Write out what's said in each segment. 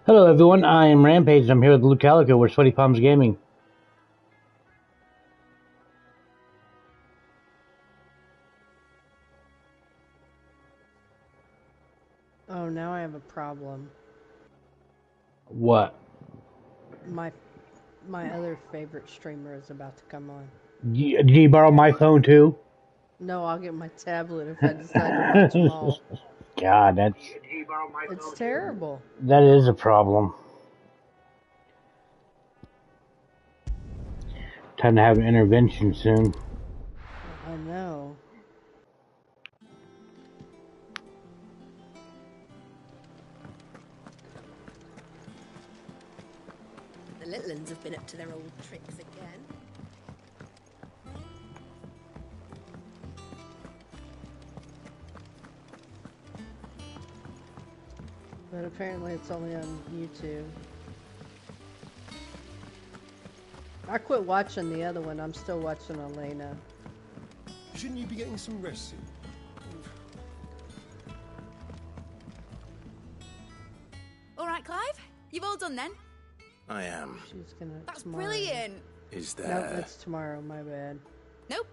Hello everyone, I am Rampage and I'm here with Luke Calico. We're Sweaty Palms Gaming. Oh, now I have a problem. What? My other favorite streamer is about to come on. Did you borrow my phone too? No, I'll get my tablet if I decide to watch them all. God, It's terrible. that is a problem. Time to have an intervention soon. I know. The little ones have been up to their old tricks again. But apparently it's only on YouTube. I quit watching the other one. I'm still watching Elena. Shouldn't you be getting some rest soon? All right, Clive, you've all done then? I am. She's gonna. That's tomorrow. brilliant. Is Nope, there... that's tomorrow. My bad. Nope.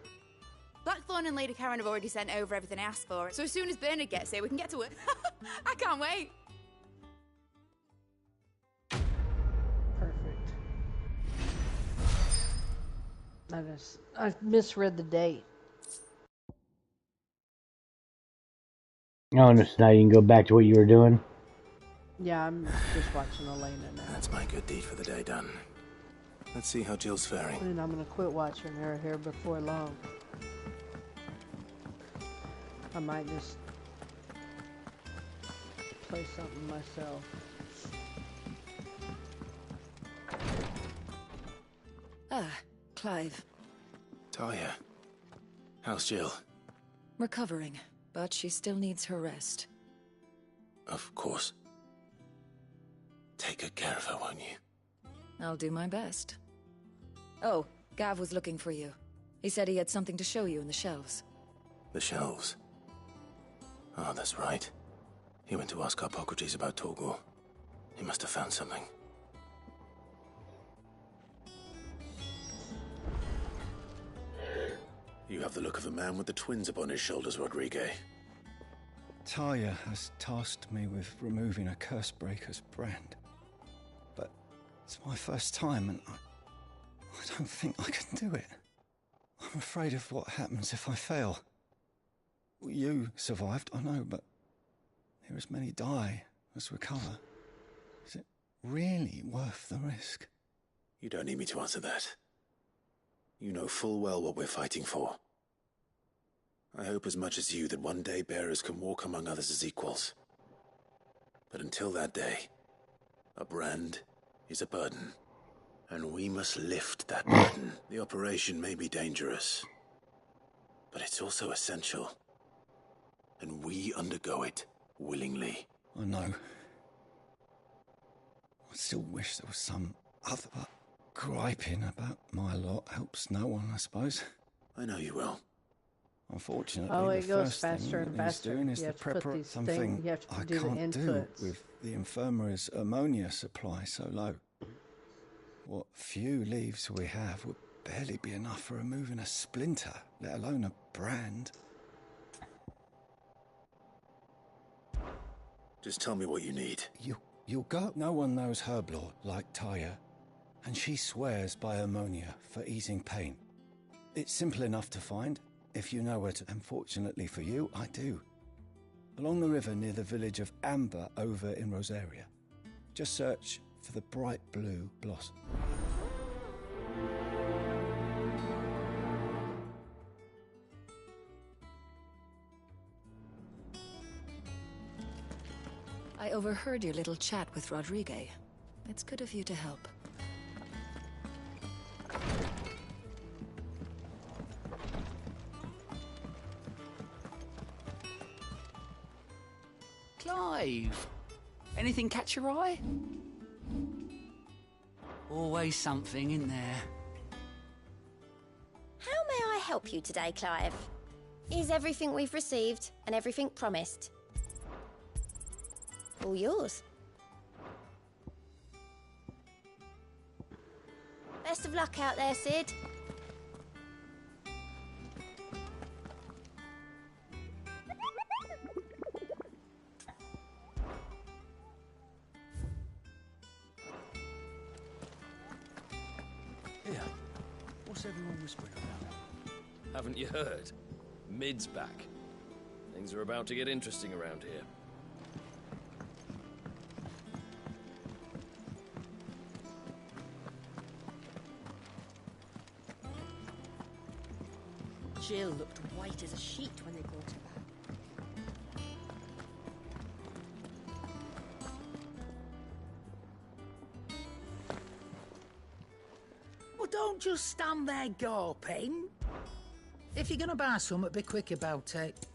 Blackthorn and Lady Karen have already sent over everything I asked for, so as soon as Bernard gets here, we can get to work. I can't wait. Perfect. I misread the date. Oh, no, so now you can go back to what you were doing. Yeah, I'm just watching Elena now. That's my good deed for the day done. Let's see how Jill's faring. And I'm gonna quit watching her here before long. I might just play something myself. Ah, Clive. Talia. How's Jill? Recovering, but she still needs her rest. Of course. Take good care of her, won't you? I'll do my best. Oh, Gav was looking for you. He said he had something to show you in the shelves. The shelves. Oh, that's right. He went to ask Harpocrates about Torgor. He must have found something. You have the look of a man with the twins upon his shoulders, Rodrigue. Talia has tasked me with removing a Cursebreaker's brand. But it's my first time and I don't think I can do it. I'm afraid of what happens if I fail. You survived, I know, but there as many die as recover. Is it really worth the risk? You don't need me to answer that. You know full well what we're fighting for. I hope as much as you that one day bearers can walk among others as equals. But until that day, a brand is a burden, and we must lift that burden. The operation may be dangerous, but it's also essential, and we undergo it willingly. I know. I still wish there was some other, but griping about my lot helps no one, I suppose. I know you will. Unfortunately, it the goes first faster thing and that he's faster. doing is You the have to put prepar these something you have to I do the can't do inputs. with the infirmary's ammonia supply so low. What few leaves we have would barely be enough for removing a splinter, let alone a brand. Just tell me what you need. You'll go. No one knows Herblore like Taya, and she swears by ammonia for easing pain. It's simple enough to find, if you know where to. Unfortunately for you, I do. Along the river near the village of Amber over in Rosaria. Just search for the bright blue blossom. I overheard your little chat with Rodrigue. It's good of you to help. Clive, anything catch your eye? Always something in there. How may I help you today, Clive? Is everything we've received and everything promised? All yours. Best of luck out there, Sid. Here, what's everyone whispering about? Haven't you heard? Mid's back. Things are about to get interesting around here. Jill looked white as a sheet when they brought her back. Well, don't just stand there gawping. If you're gonna buy something, be quick about it.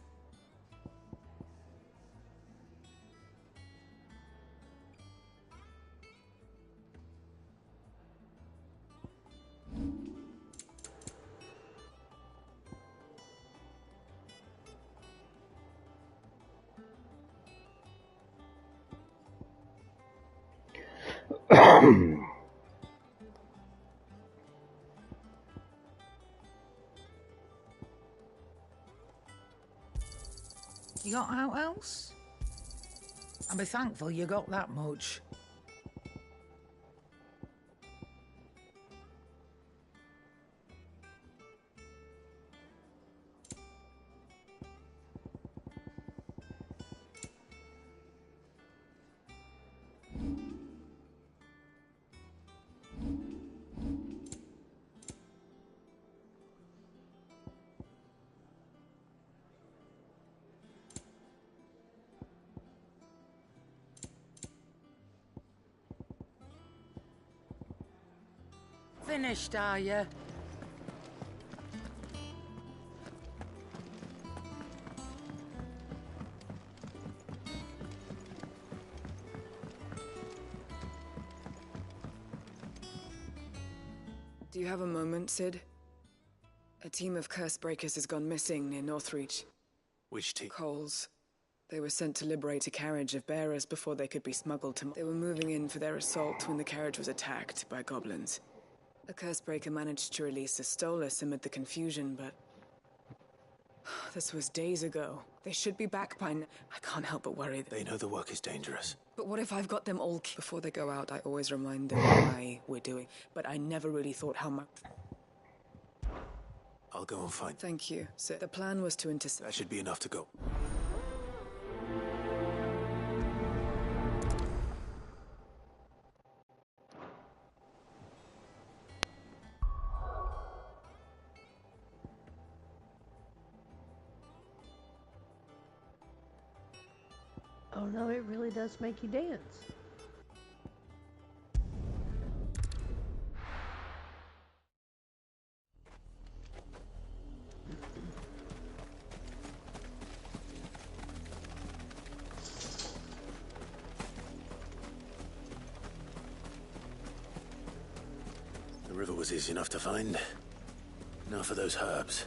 You got out else? And be thankful you got that much. Finished, are you? Do you have a moment, Sid? A team of curse breakers has gone missing near Northreach. Which team? Coles. They were sent to liberate a carriage of bearers before they could be smuggled to... They were moving in for their assault when the carriage was attacked by goblins. A cursebreaker managed to release a Stolas amid the confusion, but... This was days ago. They should be back by now. I can't help but worry that... They know the work is dangerous. But what if I've got them all... Before they go out, I always remind them why we're doing... But I never really thought how much... I'll go and find... Thank you, Sid. The plan was to intercept... That should be enough to go. Oh no, it really does make you dance. The river was easy enough to find. Now for those herbs.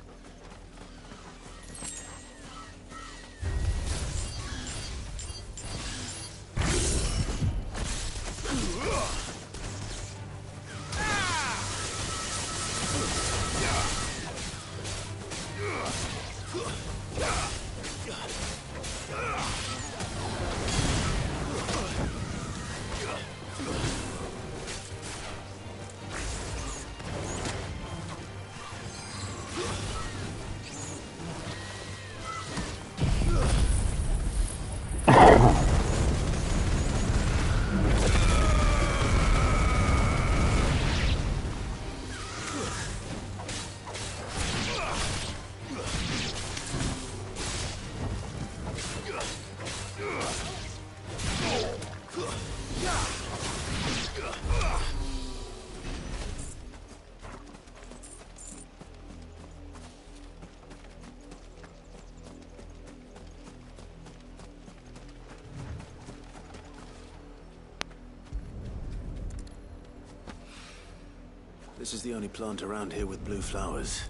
This is the only plant around here with blue flowers.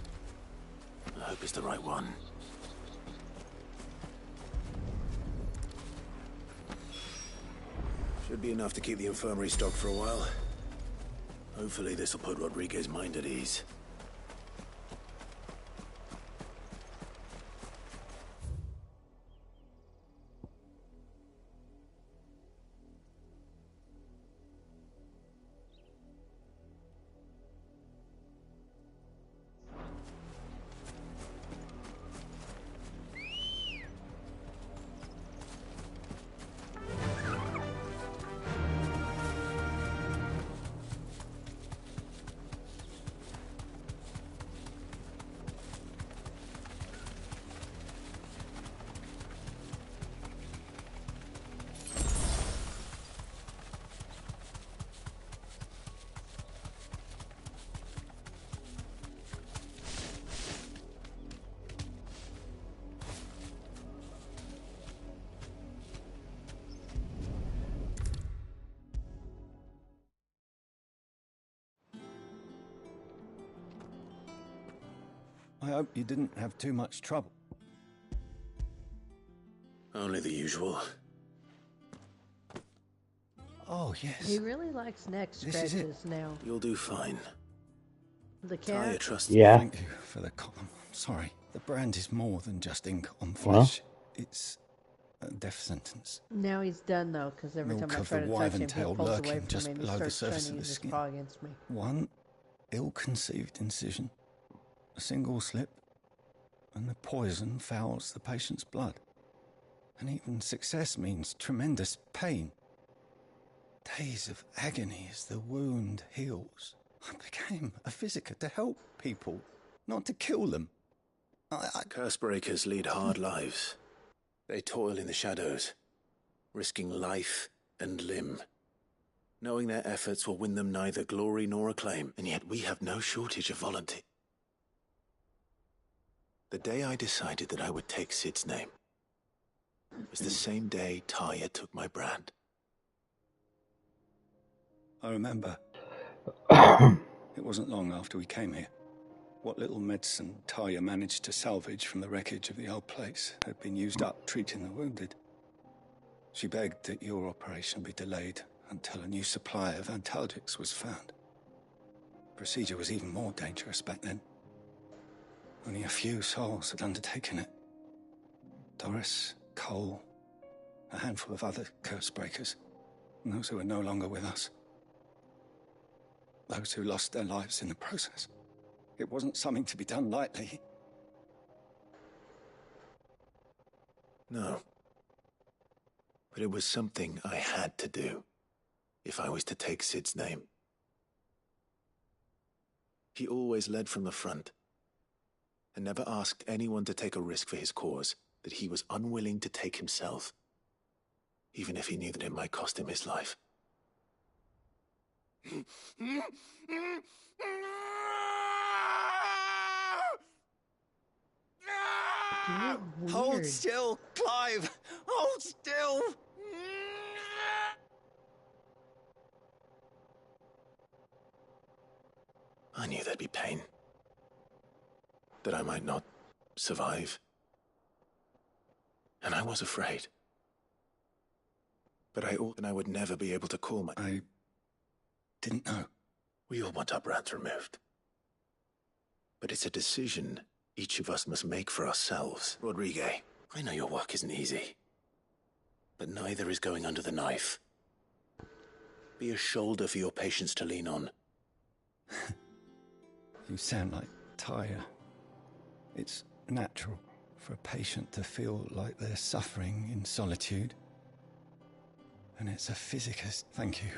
I hope it's the right one. Should be enough to keep the infirmary stocked for a while. Hopefully this'll put Rodriguez's mind at ease. I hope you didn't have too much trouble. Only the usual. Oh, yes. He really likes neck scratches now. You'll do fine. The Talia cat? trusts Yeah. Thank you for the column. Sorry, the brand is more than just ink on flesh. It's a death sentence. Now he's done though, because every Milk time I of try the to touch him, he wyvern-tailed pulls away lurking from just me and he below the starts surface trying to of the use his skin. paw against me. One ill-conceived incision, a single slip, and the poison fouls the patient's blood. And even success means tremendous pain. Days of agony as the wound heals. I became a physiker to help people, not to kill them. Curse breakers lead hard lives. They toil in the shadows, risking life and limb, knowing their efforts will win them neither glory nor acclaim, and yet we have no shortage of volunteers. The day I decided that I would take Sid's name was the same day Talia took my brand. I remember. It wasn't long after we came here. What little medicine Talia managed to salvage from the wreckage of the old place had been used up treating the wounded. She begged that your operation be delayed until a new supply of antalgics was found. The procedure was even more dangerous back then. Only a few souls had undertaken it. Doris, Cole, a handful of other curse breakers, and those who are no longer with us. Those who lost their lives in the process. It wasn't something to be done lightly. No. But it was something I had to do, if I was to take Sid's name. He always led from the front, and never asked anyone to take a risk for his cause that he was unwilling to take himself, even if he knew that it might cost him his life. Hold still, Clive! Hold still! I knew there'd be pain. That I might not survive. And I was afraid. But I ought, and I would never be able to call my... I didn't know. We all want our brands removed. But it's a decision each of us must make for ourselves. Rodriguez, I know your work isn't easy. But neither is going under the knife. Be a shoulder for your patients to lean on. You sound like Talia. It's natural for a patient to feel like they're suffering in solitude. And it's a physicist. Thank you.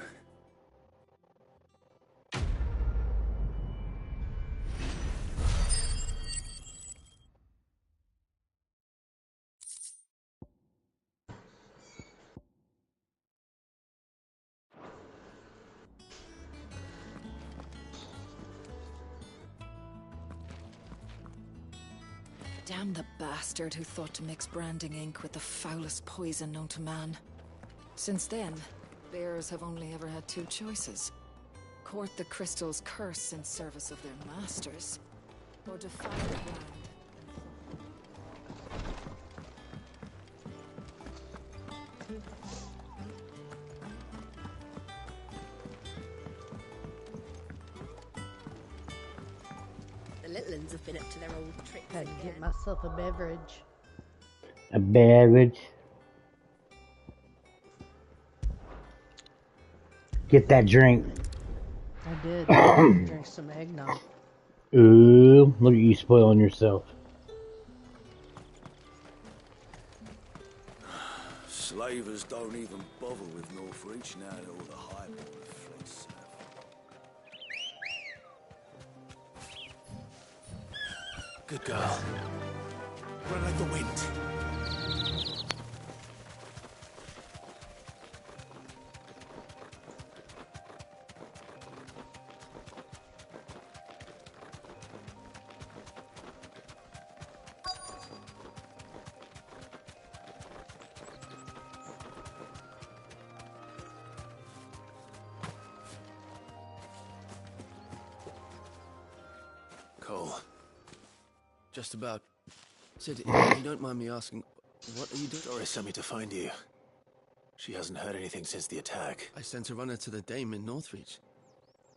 Damn the bastard who thought to mix branding ink with the foulest poison known to man. Since then, bearers have only ever had two choices. Court the crystal's curse in service of their masters, or defy the brand. goblins have been up to their old tricks Had to again. get myself a beverage. A beverage. Get that drink. I did. Drink some eggnog. Ooh, look at you spoiling yourself. Slavers don't even bother with Northreach now that all the highborn fled south. Good girl. Run like the wind. Cole. Just about. Sid, if you don't mind me asking, what are you doing? Doris sent me to find you. She hasn't heard anything since the attack. I sent a runner to the Dame in Northreach.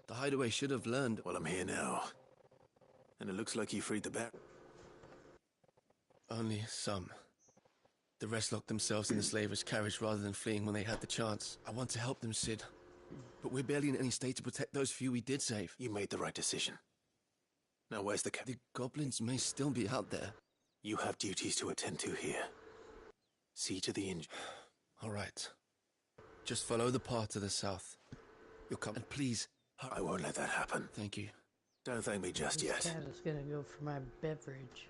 The hideaway should have learned. Well, I'm here now. And it looks like you freed the bear. Only some. The rest locked themselves in the slaver's carriage rather than fleeing when they had the chance. I want to help them, Sid. But we're barely in any state to protect those few we did save. You made the right decision. Now where's the The goblins may still be out there. You have duties to attend to here. See to the injured. All right. Just follow the path to the south. You'll come. And please... I won't let that happen. Thank you. Don't thank me just This yet. cat is gonna go for my beverage.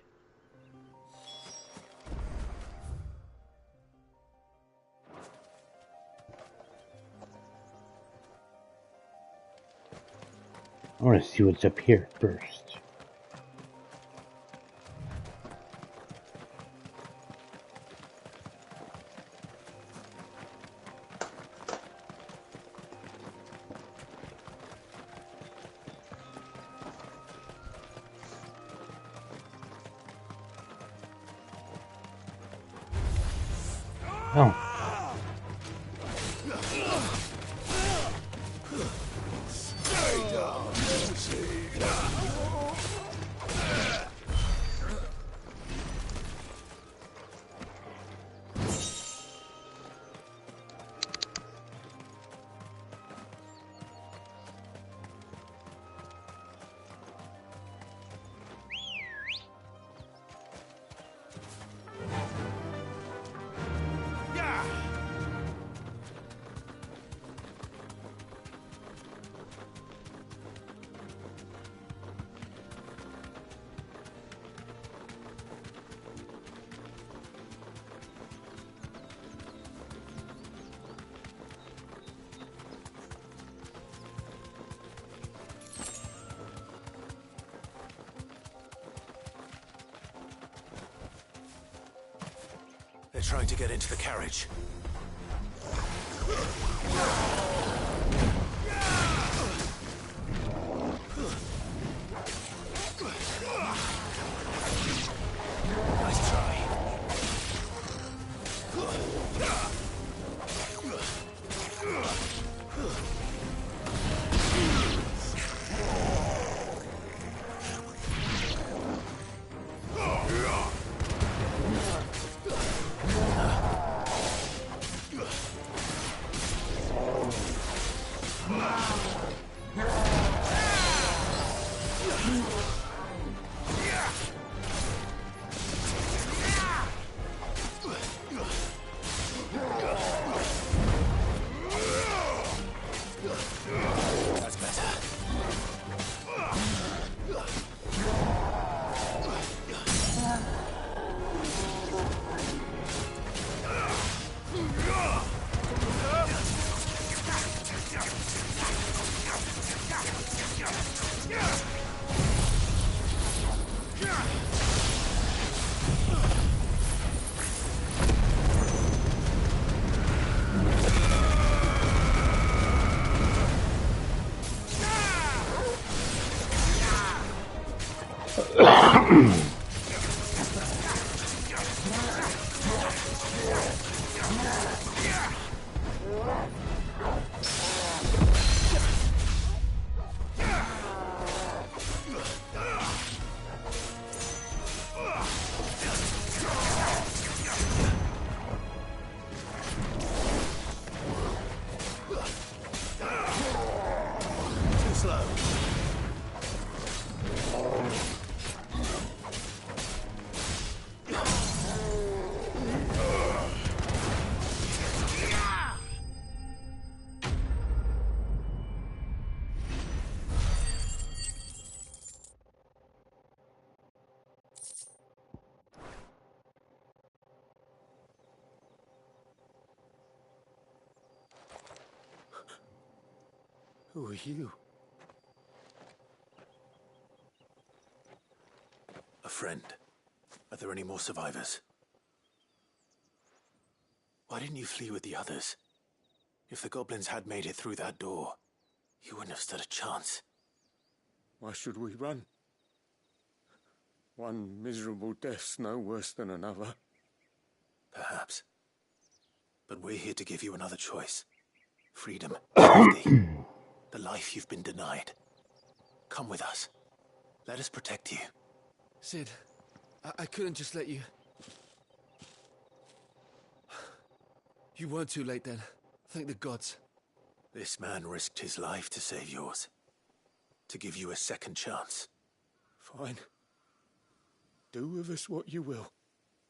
I want to see what's up here first. Oh. They're trying to get into the carriage. Nice try. That's better. Who are you? A friend. Are there any more survivors? Why didn't you flee with the others? If the goblins had made it through that door, you wouldn't have stood a chance. Why should we run? One miserable death's no worse than another. Perhaps. But we're here to give you another choice. Freedom, safety, the life you've been denied. Come with us. Let us protect you. Sid, I couldn't just let you... You weren't too late then. Thank the gods. This man risked his life to save yours. To give you a second chance. Fine. Do with us what you will.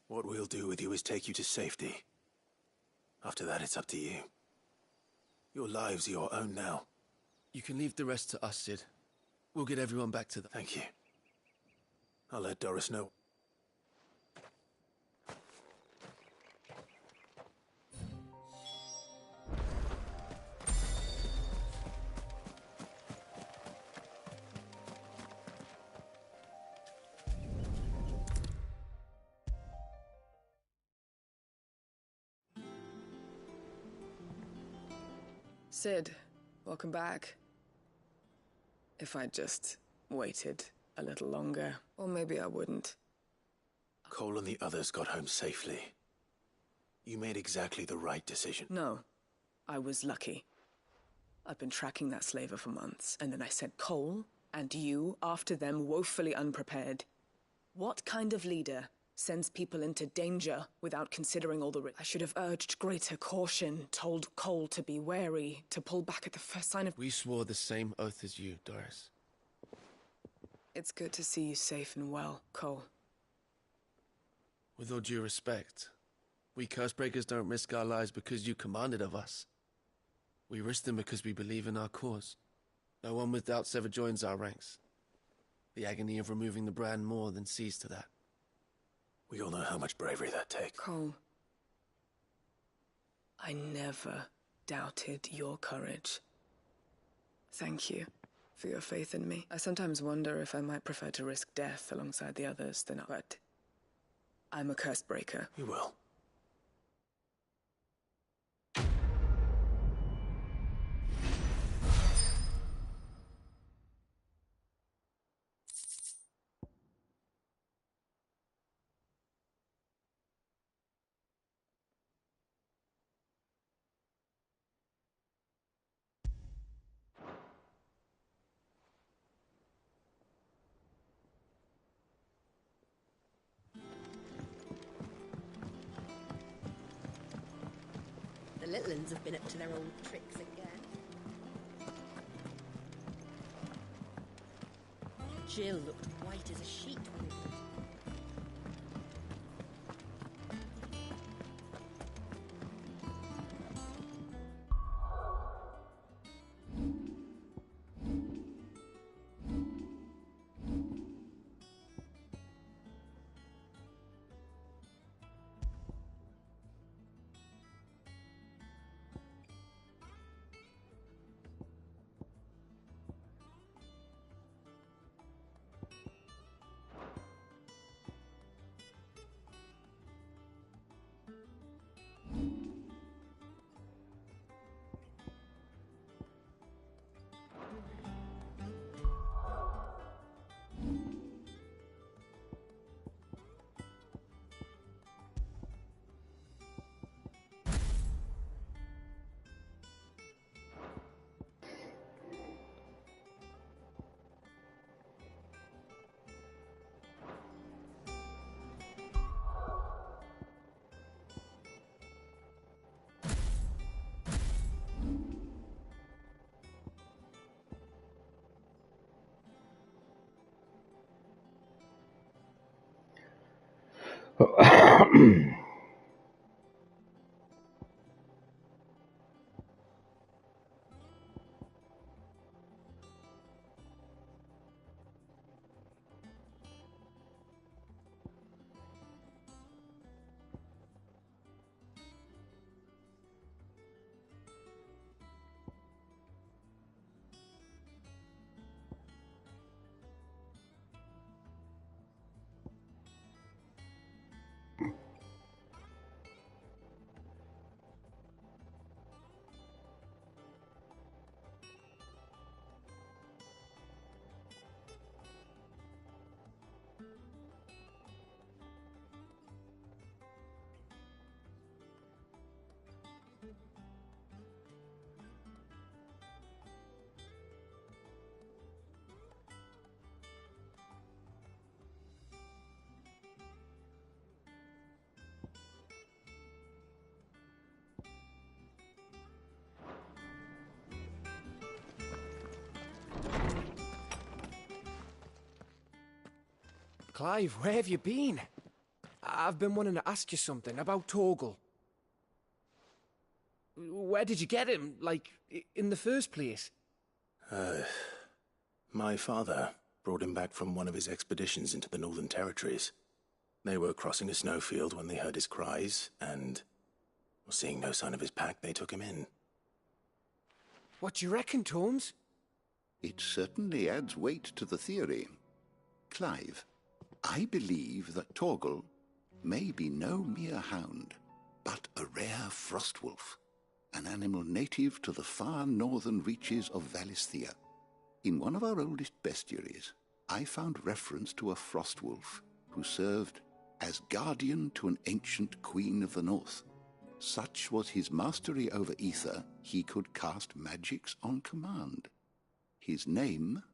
What we'll do with you is take you to safety. After that, it's up to you. Your lives are your own now. You can leave the rest to us, Sid. We'll get everyone back to the... Thank you. I'll let Doris know. Sid, welcome back. If I'd just waited a little longer, or maybe I wouldn't. Cole and the others got home safely. You made exactly the right decision. No, I was lucky. I've been tracking that slaver for months, and then I sent Cole and you after them woefully unprepared. What kind of leader sends people into danger without considering all the risks? I should have urged greater caution, told Cole to be wary, to pull back at the first sign of... We swore the same oath as you, Doris. It's good to see you safe and well, Cole. With all due respect, we Cursebreakers don't risk our lives because you commanded of us. We risk them because we believe in our cause. No one with doubts ever joins our ranks. The agony of removing the brand more than sees to that. We all know how much bravery that takes. Cole, I never doubted your courage. Thank you for your faith in me. I sometimes wonder if I might prefer to risk death alongside the others than... But I'm a Cursebreaker. You will. The little uns have been up to their old tricks again. Jill looked white as a sheet when we went. Clive, where have you been? I've been wanting to ask you something about Torgal. Where did you get him, like, in the first place? My father brought him back from one of his expeditions into the Northern Territories. They were crossing a snowfield when they heard his cries, and, seeing no sign of his pack, they took him in. What do you reckon, Tomes? It certainly adds weight to the theory. Clive, I believe that Torgal may be no mere hound, but a rare frostwolf, an animal native to the far northern reaches of Valisthea. In one of our oldest bestiaries, I found reference to a frostwolf who served as guardian to an ancient queen of the north. Such was his mastery over ether, he could cast magics on command. His name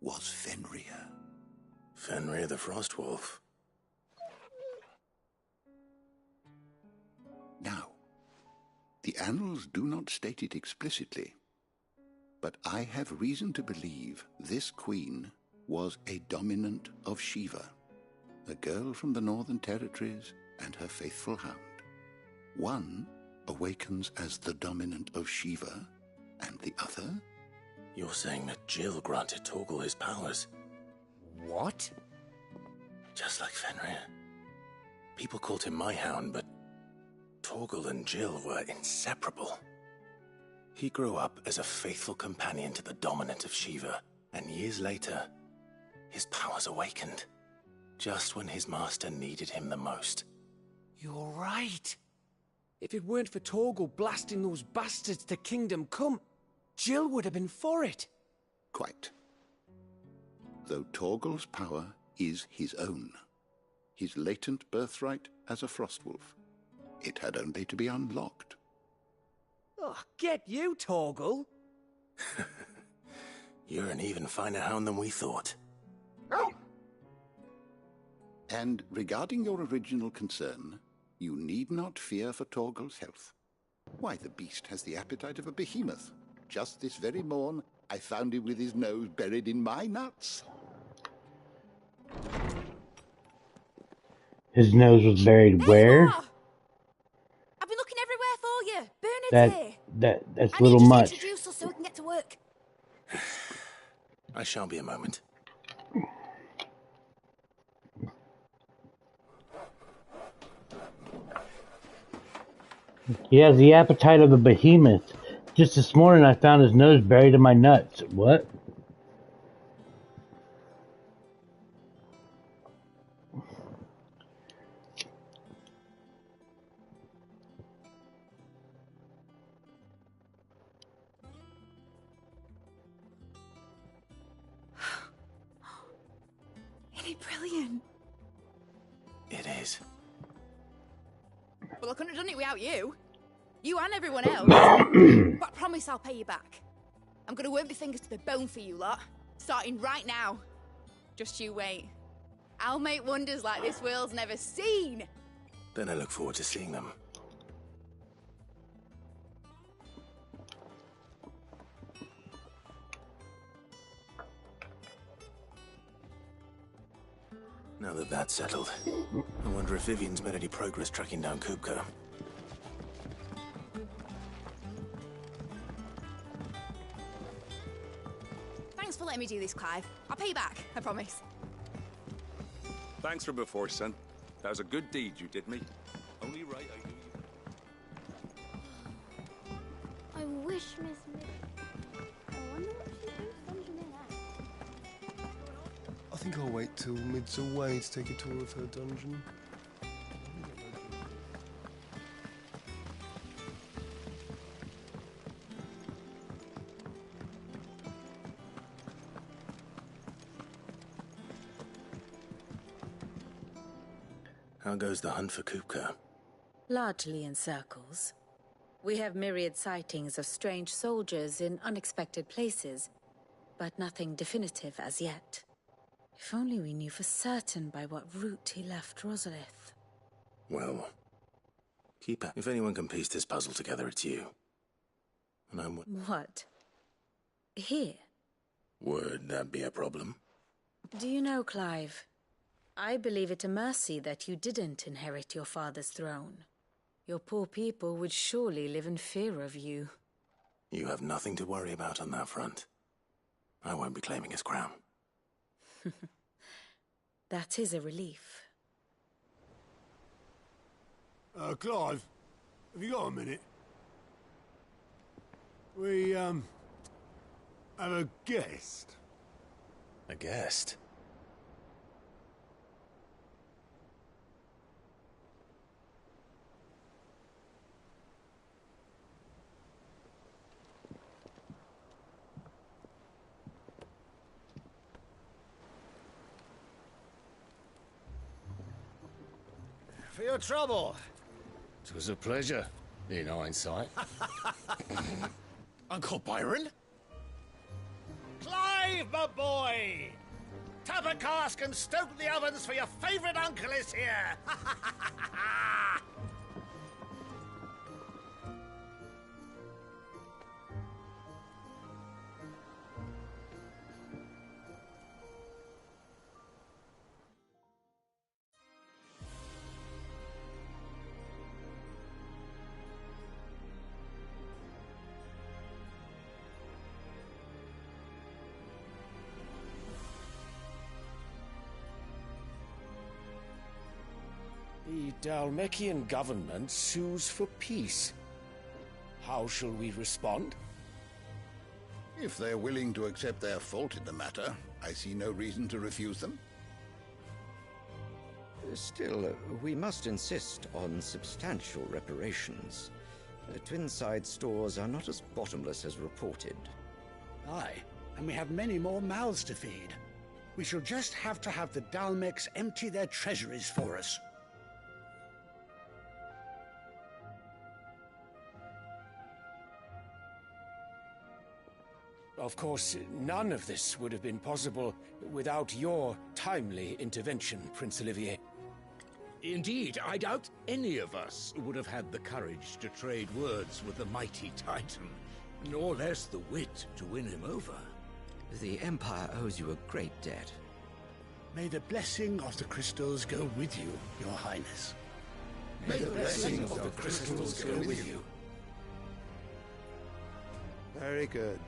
was Fenrir. Fenrir the Frostwolf. Now, the annals do not state it explicitly, but I have reason to believe this queen was a dominant of Shiva, a girl from the Northern Territories and her faithful hound. One awakens as the dominant of Shiva, and the other... You're saying that Jill granted Torgal his powers? What? Just like Fenrir. People called him my hound, but Torgal and Jill were inseparable. He grew up as a faithful companion to the dominant of Shiva, and years later, his powers awakened, just when his master needed him the most. You're right. If it weren't for Torgal blasting those bastards to Kingdom Come, Jill would have been for it. Quite. Though Torgal's power is his own, his latent birthright as a frostwolf, it had only to be unlocked. Oh, get you, Torgal! You're an even finer hound than we thought. And regarding your original concern, you need not fear for Torgal's health. Why, the beast has the appetite of a behemoth. Just this very morn, I found him with his nose buried in my nuts. His nose was buried where? I've been looking everywhere for you. Bernard's here. That's I a little need you much. to introduce us so we can get to work. I shall be a moment. He has the appetite of a behemoth. Just this morning I found his nose buried in my nuts. What? Isn't it brilliant? It is. Well, I couldn't have done it without you. You and everyone else. But I promise I'll pay you back. I'm gonna work my fingers to the bone for you lot. Starting right now. Just you wait. I'll make wonders like this world's never seen. Then I look forward to seeing them. Now that that's settled, I wonder if Vivian's made any progress tracking down Kupka. Thanks for letting me do this, Clive. I'll pay you back, I promise. Thanks for before, son. That was a good deed you did me. Only right I do you. I wish Miss Mid... I wonder what she thinks dungeon in at. I think I'll wait till Mid's away to take a tour of her dungeon. How goes the hunt for Kupka? Largely in circles. We have myriad sightings of strange soldiers in unexpected places, but nothing definitive as yet. If only we knew for certain by what route he left Rosalith. Well, if anyone can piece this puzzle together, it's you. And I'm... What? Here? Would that be a problem? Do you know, Clive? I believe it a mercy that you didn't inherit your father's throne. Your poor people would surely live in fear of you. You have nothing to worry about on that front. I won't be claiming his crown. That is a relief. Clive, have you got a minute? We, have a guest. A guest? For your trouble. It was a pleasure, in hindsight. Uncle Byron? Clive, my boy! Tap a cask and stoke the ovens, for your favourite uncle is here! The Dalmekian government sues for peace. How shall we respond? If they're willing to accept their fault in the matter, I see no reason to refuse them. Still, we must insist on substantial reparations. Twinside stores are not as bottomless as reported. Aye, and we have many more mouths to feed. We shall just have to have the Dalmecs empty their treasuries for us. Of course, none of this would have been possible without your timely intervention, Prince Olivier. Indeed, I doubt any of us would have had the courage to trade words with the mighty Titan, nor less the wit to win him over. The Empire owes you a great debt. May the blessing of the crystals go with you, Your Highness. May the blessing of the crystals go with you. Very good.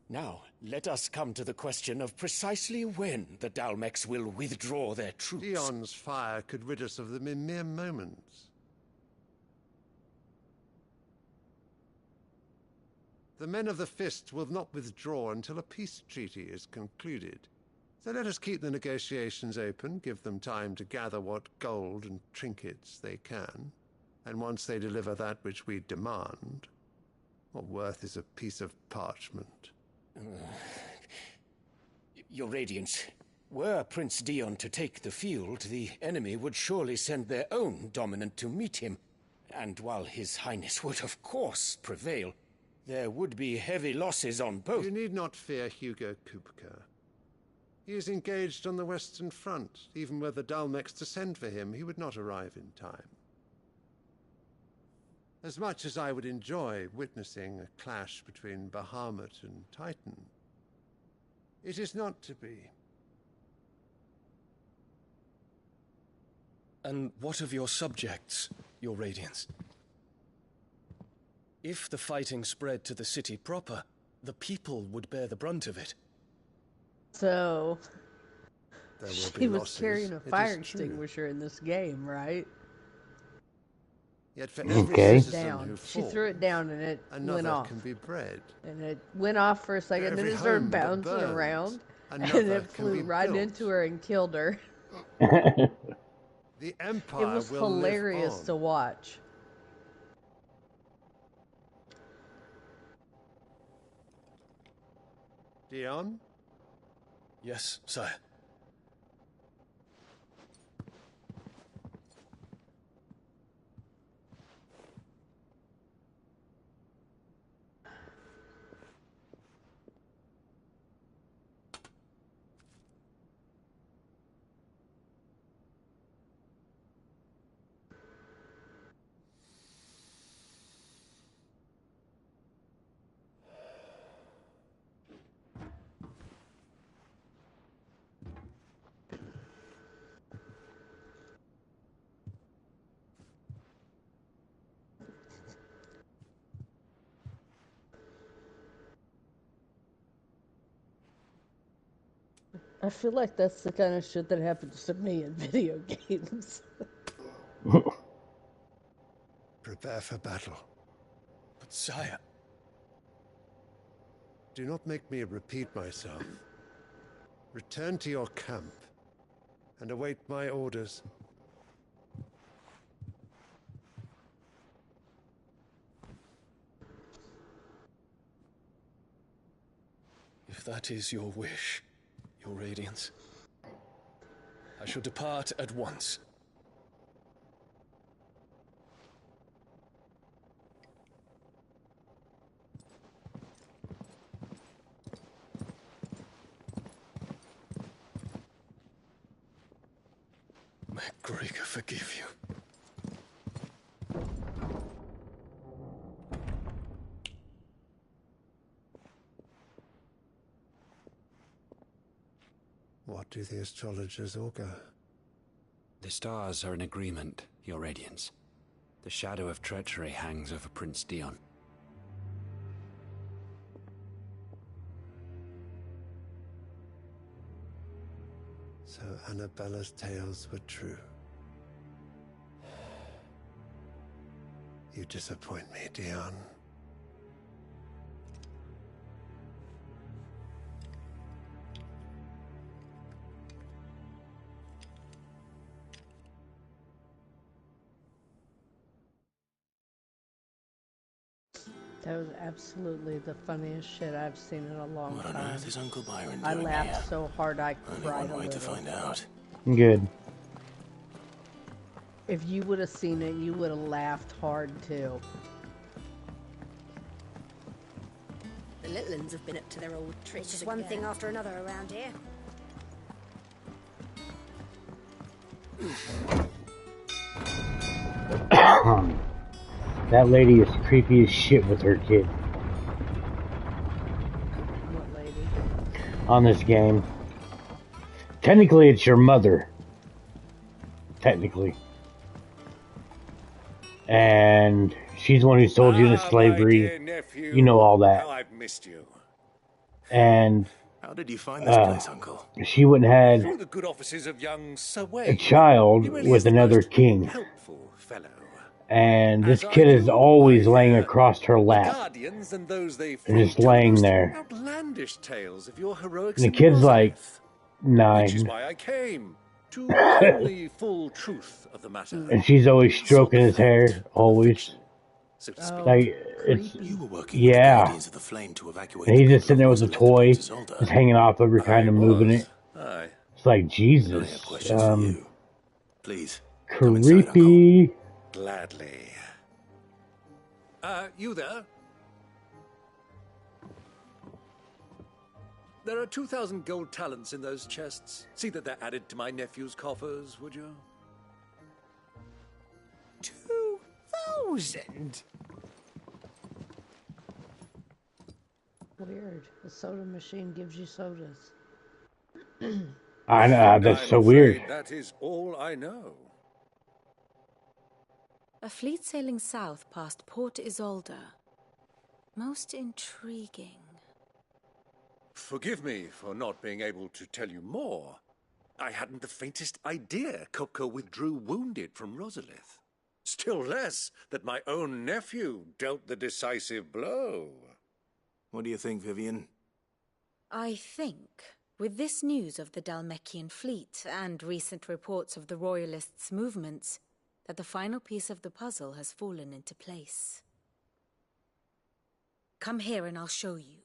Now, let us come to the question of precisely when the Dalmecs will withdraw their troops. Dion's fire could rid us of them in mere moments. The men of the Fist will not withdraw until a peace treaty is concluded. So let us keep the negotiations open, give them time to gather what gold and trinkets they can, and once they deliver that which we demand, what worth is a piece of parchment? Your Radiance, were Prince Dion to take the field, the enemy would surely send their own dominant to meet him. And while His Highness would of course prevail, there would be heavy losses on both. You need not fear Hugo Kupka. He is engaged on the Western Front. Even were the Dalmecs to send for him, he would not arrive in time. As much as I would enjoy witnessing a clash between Bahamut and Titan, it is not to be. And what of your subjects, Your Radiance? If the fighting spread to the city proper, the people would bear the brunt of it. So, There will she be was losses. carrying a It fire is true. extinguisher in this game, right? Yet for every Okay. citizen Down. who She falls, threw it down and it another went off. can be bred. And it went off for a second, then every it started home that bouncing burns, around, and another it can flew be right built. into her and killed her. The It Empire was will live hilarious on. to watch. Dion? Yes, sire. I feel like that's the kind of shit that happens to me in video games. Prepare for battle. But sire... Do not make me repeat myself. Return to your camp and await my orders. If that is your wish, your Radiance, I shall depart at once. May Gregor forgive you. What do the astrologers augur? The stars are in agreement, Your Radiance. The shadow of treachery hangs over Prince Dion. So Annabella's tales were true. You disappoint me, Dion. That was absolutely the funniest shit I've seen in a long What time. on earth is Uncle Byron I doing laughed here? so hard I Only cried one a way to little. find out. Good. If you would have seen it, you would have laughed hard too. The little ones have been up to their old tricks. It's just one thing after another around here. That lady is creepy as shit with her kid. What lady? On this game. Technically, it's your mother. Technically. And she's the one who sold you into slavery. Nephew, You know all that. how I've missed you. And how did you find this place, Uncle? She wouldn't have Through the good offices of young Sir a Wayne. child He really with is the another most king. helpful fellow. And this As I kid is do, always I laying hear across her The lap. Guardians and those they And just feed tell the laying most there. outlandish tales of your heroics And the in kid's like Rosalith, which is 9. why I came to learn the full truth of the matter. And she's always stroking his hair. Always. So to Oh, speak. Like, it's, You were working with the yeah. Guardians of the Flame to evacuate And he's the just sitting there with a toy, just hanging off of her, kind of moving it. Aye. It's like, I Jesus. have questions for you. Please, come inside, Uncle. Creepy. Gladly. You there? There are 2,000 gold talents in those chests. See that they're added to my nephew's coffers, would you? 2,000? Weird. The soda machine gives you sodas. I know, that's I'm so afraid weird. That is all I know. A fleet sailing south past Port Isolde. Most intriguing. Forgive me for not being able to tell you more. I hadn't the faintest idea Kopka withdrew wounded from Rosalith. Still less that my own nephew dealt the decisive blow. What do you think, Vivian? I think, with this news of the Dhalmekian fleet and recent reports of the Royalists' movements, that the final piece of the puzzle has fallen into place. Come here and I'll show you.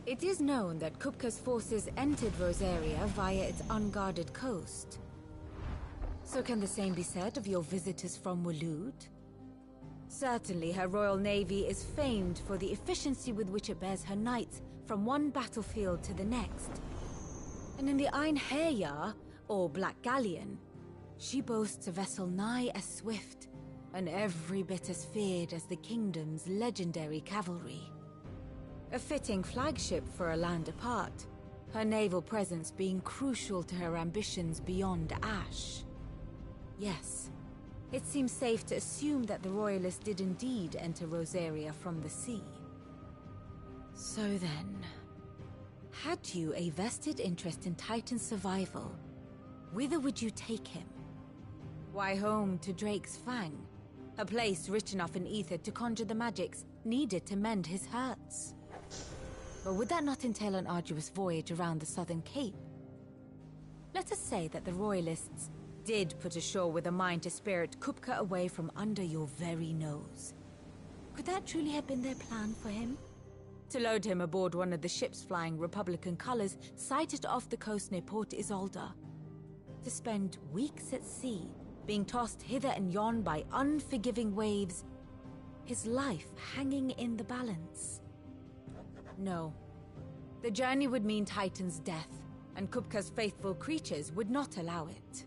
It is known that Kupka's forces entered Rosaria via its unguarded coast. So can the same be said of your visitors from Waloed? Certainly her royal navy is famed for the efficiency with which it bears her knights from one battlefield to the next. And in the Einherjar, or Black Galleon, she boasts a vessel nigh as swift, and every bit as feared as the kingdom's legendary cavalry. A fitting flagship for a land apart, her naval presence being crucial to her ambitions beyond Ash. Yes, it seems safe to assume that the Royalists did indeed enter Rosaria from the sea. So then, had you a vested interest in Titan's survival, whither would you take him? Why, home to Drake's Fang, a place rich enough in ether to conjure the magics needed to mend his hurts. But would that not entail an arduous voyage around the southern cape? Let us say that the Royalists did put ashore with a mind to spirit Kupka away from under your very nose. Could that truly have been their plan for him? To load him aboard one of the ships flying Republican colors sighted off the coast near Port Isolde. To spend weeks at sea, being tossed hither and yon by unforgiving waves, his life hanging in the balance. No. The journey would mean Titan's death, and Kupka's faithful creatures would not allow it.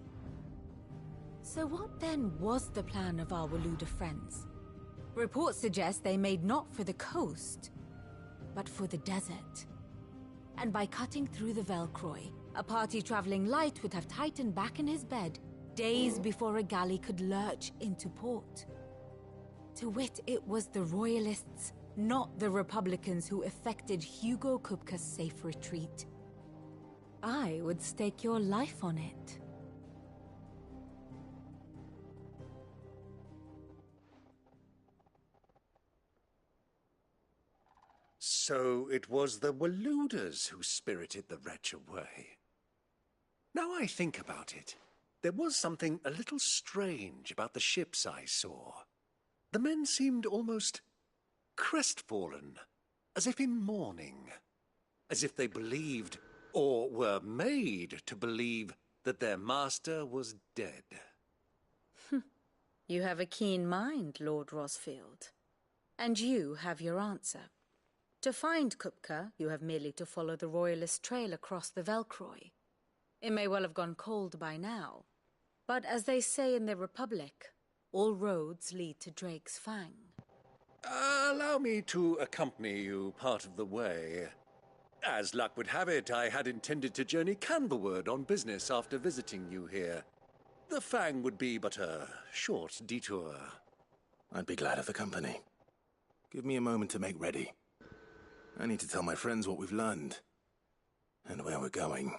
So what then was the plan of our Waluda friends? Reports suggest they made not for the coast, but for the desert. And by cutting through the Velcroy, a party traveling light would have Titan back in his bed days before a galley could lurch into port. To wit, it was the Royalists, not the Republicans, who effected Hugo Kupka's safe retreat. I would stake your life on it. So it was the Waludas who spirited the wretch away. Now I think about it, there was something a little strange about the ships I saw. The men seemed almost crestfallen, as if in mourning, as if they believed, or were made to believe, that their master was dead. You have a keen mind, Lord Rosfield. And you have your answer. To find Kupka, you have merely to follow the Royalist trail across the Velcroy. It may well have gone cold by now, but as they say in the Republic, all roads lead to Drake's Fang. Allow me to accompany you part of the way. As luck would have it, I had intended to journey Canberward on business after visiting you here. The Fang would be but a short detour. I'd be glad of the company. Give me a moment to make ready. I need to tell my friends what we've learned, and where we're going.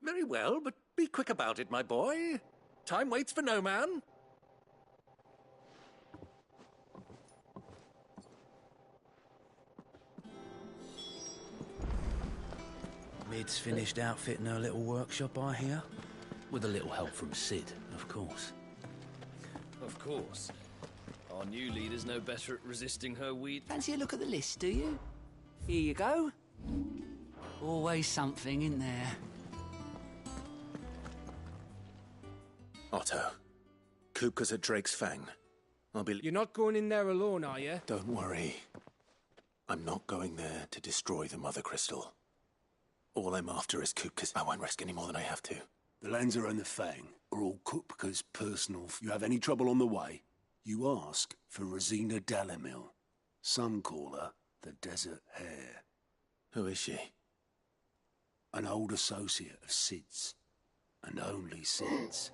Very well, but be quick about it, my boy. Time waits for no man. Mid's finished outfitting her little workshop, I hear. With a little help from Sid, of course. Of course. Our new leader's no better at resisting her weed. Fancy a look at the list, do you? Here you go. Always something in there. Otto, Kupka's at Drake's Fang. You're not going in there alone, are you? Don't worry. I'm not going there to destroy the Mother Crystal. All I'm after is Kupka's. I won't risk any more than I have to. The Lancer and the Fang are all Kupka's personal. You have any trouble on the way, you ask for Rosina Dalimil. Some call her the Desert Hare. Who is she? An old associate of Sid's, and only Sid's.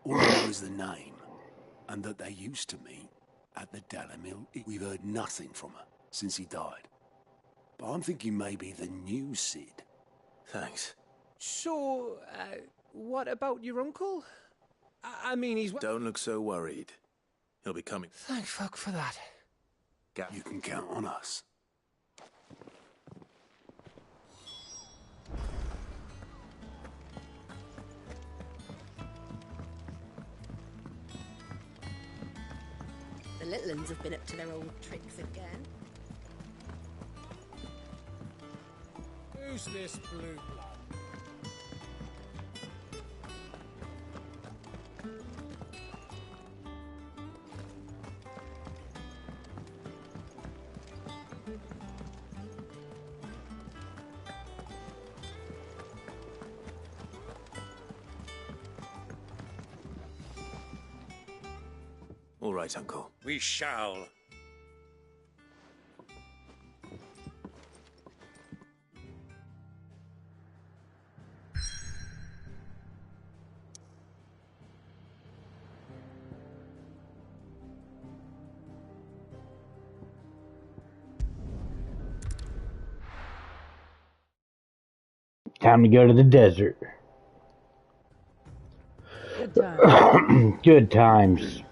All I know is the name, and that they used to meet at the Dalimil. We've heard nothing from her since he died. But I'm thinking maybe the new Sid. Thanks. So, what about your uncle? I mean, he's... Don't look so worried. He'll be coming. Thank fuck for that. You can count on us. The little uns have been up to their old tricks again. Who's this blue blood? All right, Uncle. We shall. Time to go to the desert. Good times. Good times.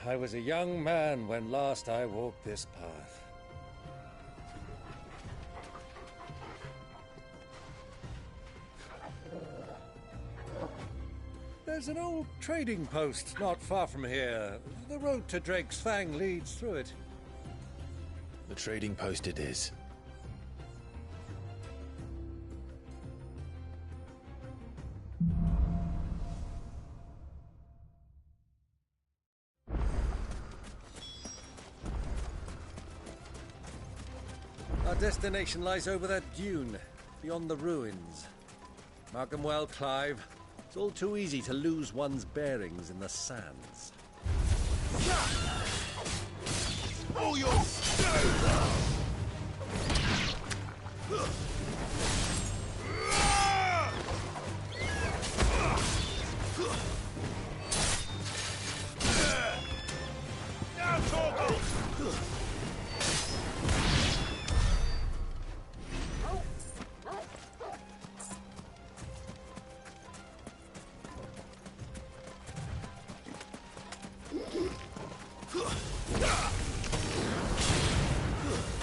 I was a young man when last I walked this path. There's an old trading post not far from here. The road to Drake's Fang leads through it. The trading post it is. Our destination lies over that dune, beyond the ruins. Mark 'em well, Clive. It's all too easy to lose one's bearings in the sands. Oh, your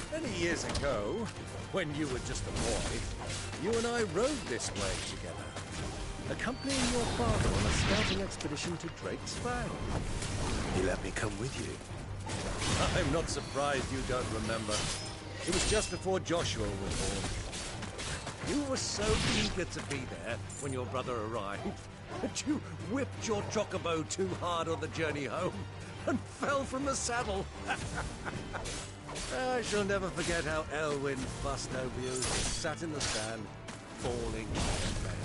Many years ago, when you were just a boy, you and I rode this way together, accompanying your father on a scouting expedition to Drake's Fang. He let me come with you. I'm not surprised you don't remember. It was just before Joshua was born. You were so eager to be there when your brother arrived that you whipped your chocobo too hard on the journey home and fell from the saddle. I shall never forget how Elwyn fussed over you, sat in the stand, falling like a man.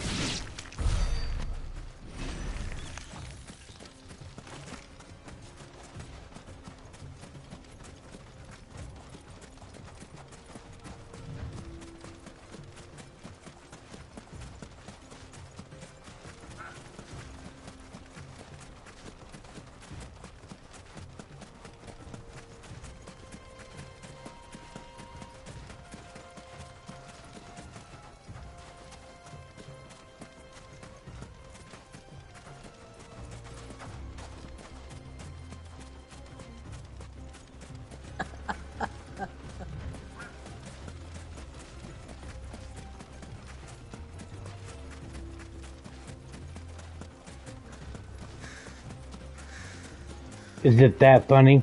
Is it that funny?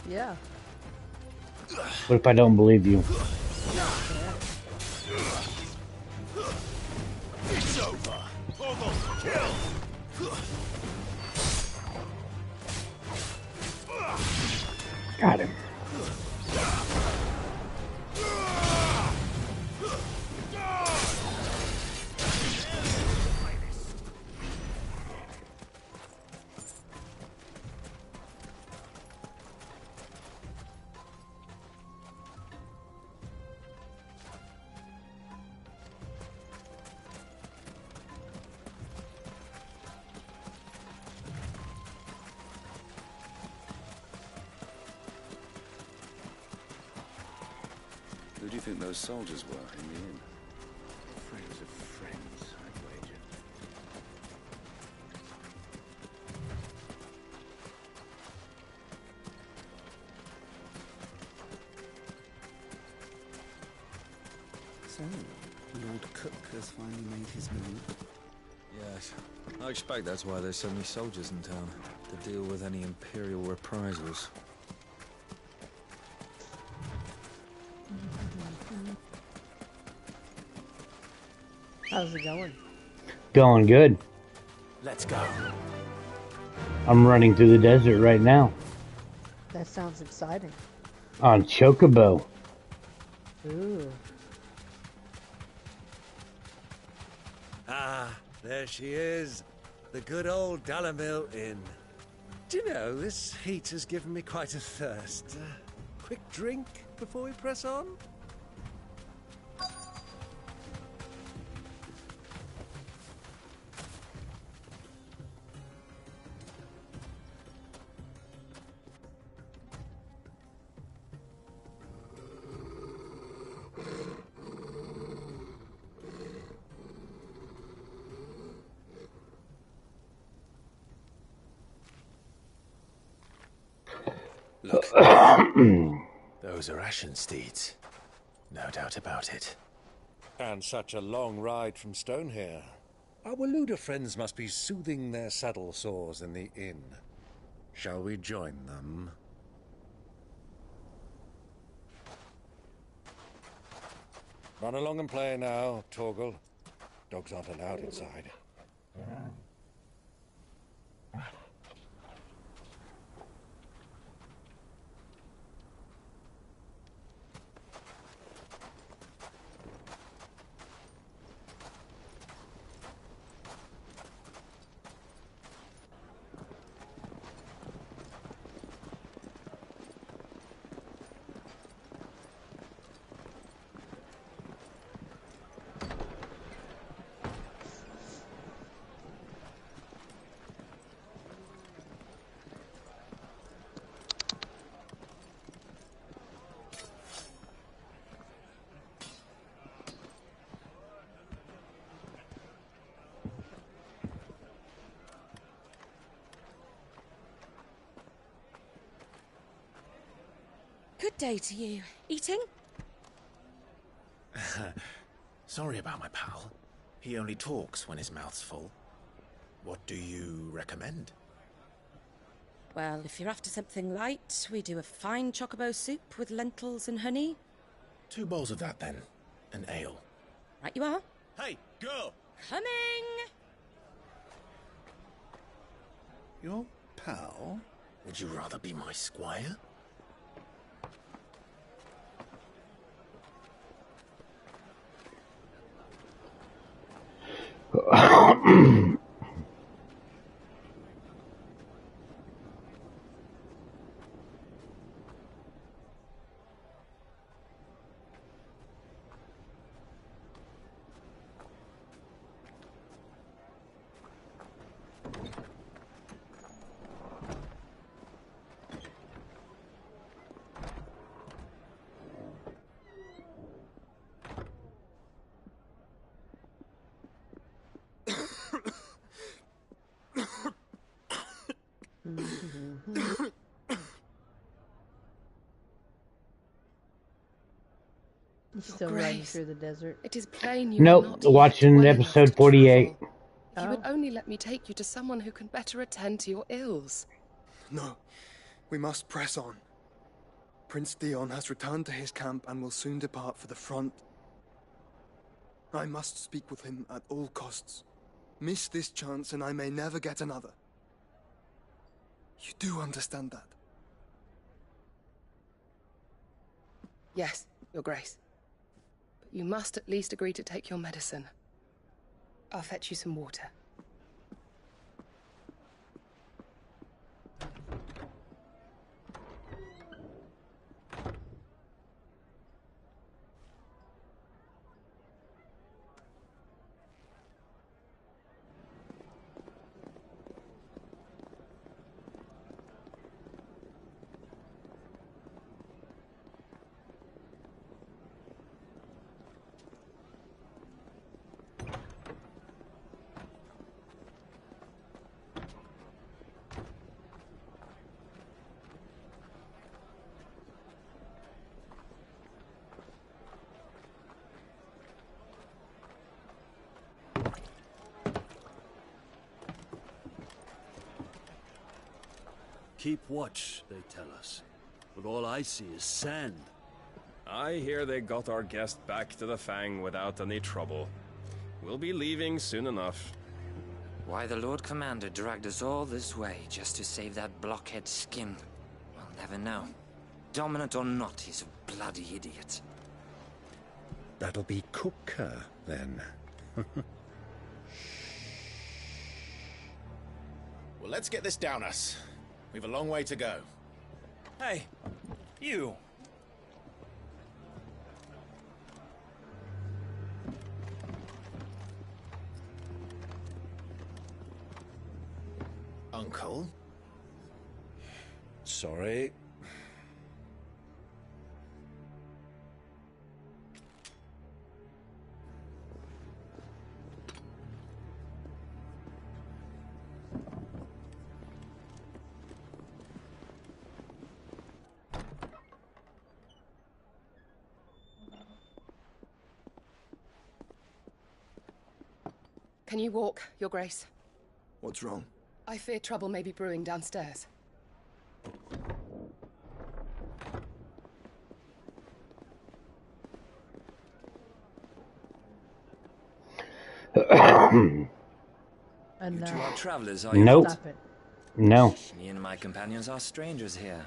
Yeah. What if I don't believe you? It's over. Almost killed. Got him. Who do you think those soldiers were in the inn? Friends of friends, I'd wager. So, Lord Cook has finally made his move. Yes. I expect that's why there's so many soldiers in town, to deal with any Imperial reprisals. How's it going? Going good. Let's go. I'm running through the desert right now. That sounds exciting. On Chocobo. Ooh. Ah, there she is. The good old Dalamil Inn. Do you know, this heat has given me quite a thirst. Quick drink? before we press on? Look. Those are Ashen steeds. No doubt about it. And such a long ride from Stonehere. Our Luda friends must be soothing their saddle sores in the inn. Shall we join them? Run along and play now, Torgal. Dogs aren't allowed inside. Good day to you. Eating? Sorry about my pal. He only talks when his mouth's full. What do you recommend? Well, if you're after something light, we do a fine chocobo soup with lentils and honey. 2 bowls of that, then. An ale. Right you are. Hey, girl! Coming! Your pal? Would you rather be my squire? Still riding through the desert. It is plain you are Nope, not yet watching well enough episode to 48. travel. If you would only let me take you to someone who can better attend to your ills. No, we must press on. Prince Dion has returned to his camp and will soon depart for the front. I must speak with him at all costs. Miss this chance and I may never get another. You do understand that? Yes, Your Grace. But you must at least agree to take your medicine. I'll fetch you some water. Keep watch, they tell us. But all I see is sand. I hear they got our guest back to the Fang without any trouble. We'll be leaving soon enough. Why the Lord Commander dragged us all this way just to save that blockhead skin, we'll never know. Dominant or not, he's a bloody idiot. That'll be Cooker, then. Well, let's get this down us. We've a long way to go. Hey, you. Uncle? Sorry. Can you walk, Your Grace? What's wrong? I fear trouble may be brewing downstairs. You two are travelers, are you? Nope. Stop it. No. Me and my companions are strangers here.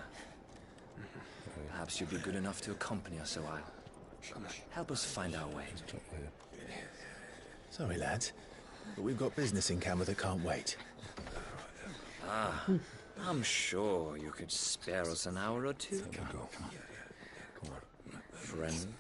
Perhaps you'd be good enough to accompany us a while. Help us find our way. Sorry, lads, but we've got business in camera that can't wait. Ah, I'm sure you could spare us an hour or two. Come on. Friend.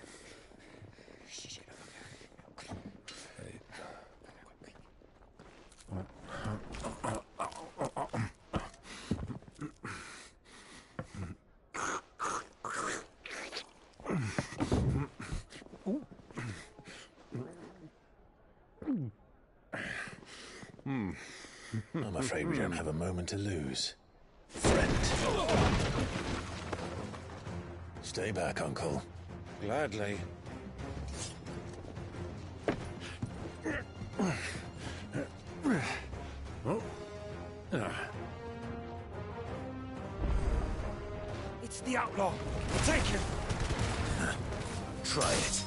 I'm afraid we don't have a moment to lose. Friend. Stay back, Uncle. Gladly. It's the outlaw. Take him. Try it.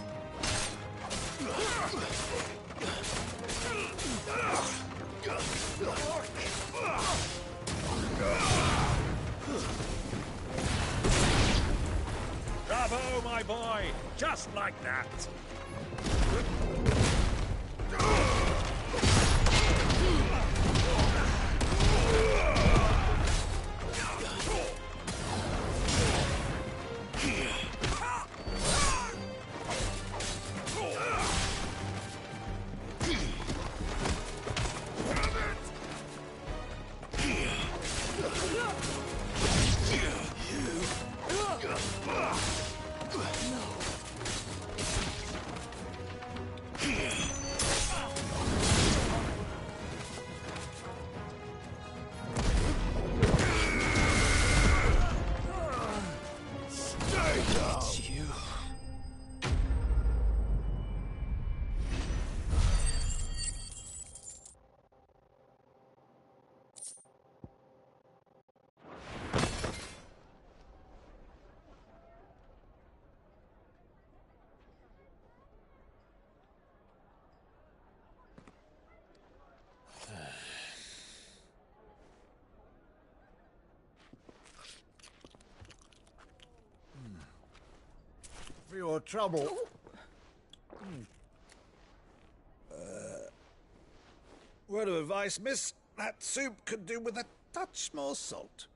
Bravo, my boy! Just like that! For your trouble. Word of advice, miss. That soup could do with a touch more salt.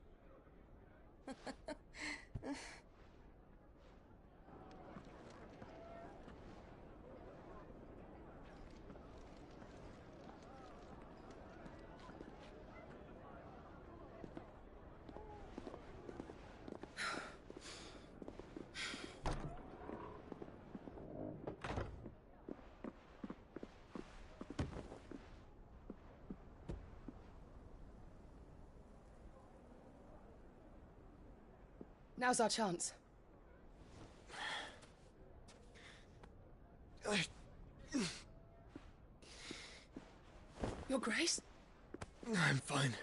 Now's our chance. Your Grace? I'm fine.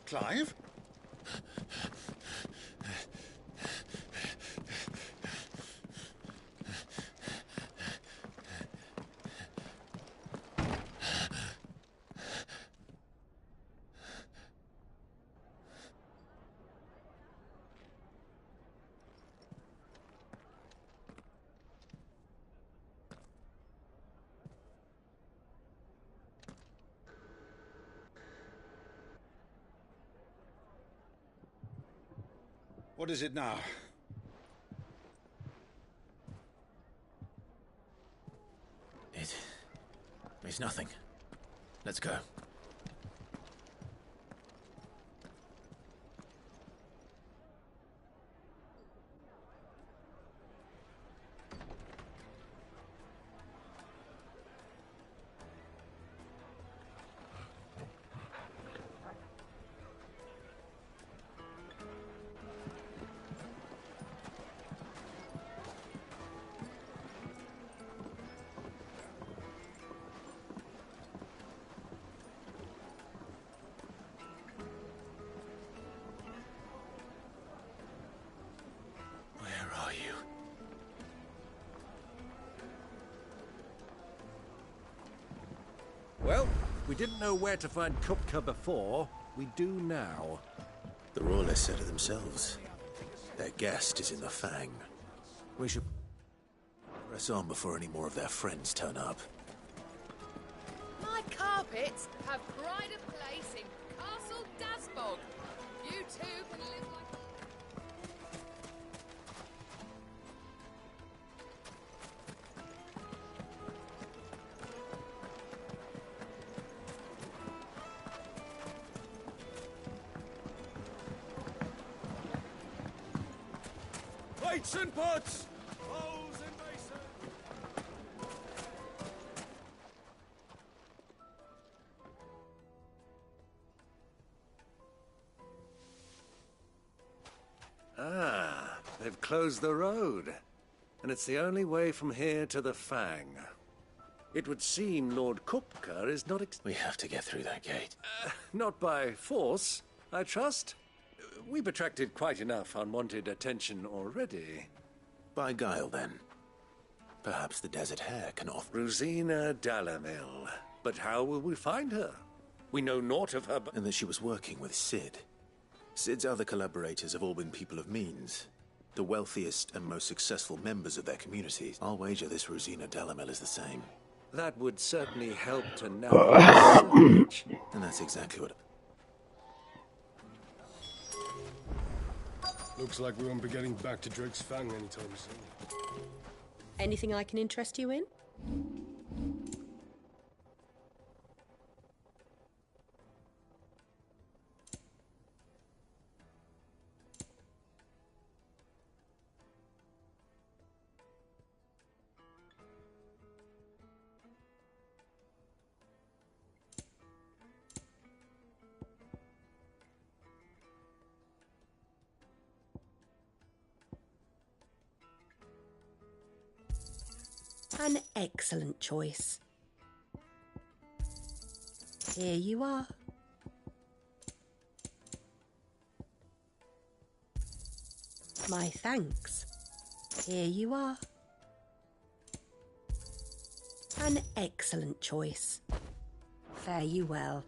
Clive? What is it now? It's nothing. Let's go. Well, we didn't know where to find Kupka before. We do now. The Rawless said it themselves. Their guest is in the Fang. We should press on before any more of their friends turn up. My carpets have pride of place in Castle Dasbog. You too can live like... Plates and pots! Bowls and basins! Ah, they've closed the road. And it's the only way from here to the Fang. It would seem Lord Kupka is not We have to get through that gate. Not by force, I trust. We've attracted quite enough unwanted attention already. By guile, then. Perhaps the Desert Hare can offer... Rosina Dalamil. But how will we find her? We know naught of her but... And that she was working with Sid. Sid's other collaborators have all been people of means. The wealthiest and most successful members of their communities. I'll wager this Rosina Dalamil is the same. That would certainly help to navigate search. And that's exactly what... Looks like we won't be getting back to Drake's Fang anytime soon. Anything I can interest you in? An excellent choice. Here you are. My thanks. Here you are. An excellent choice. Fare you well.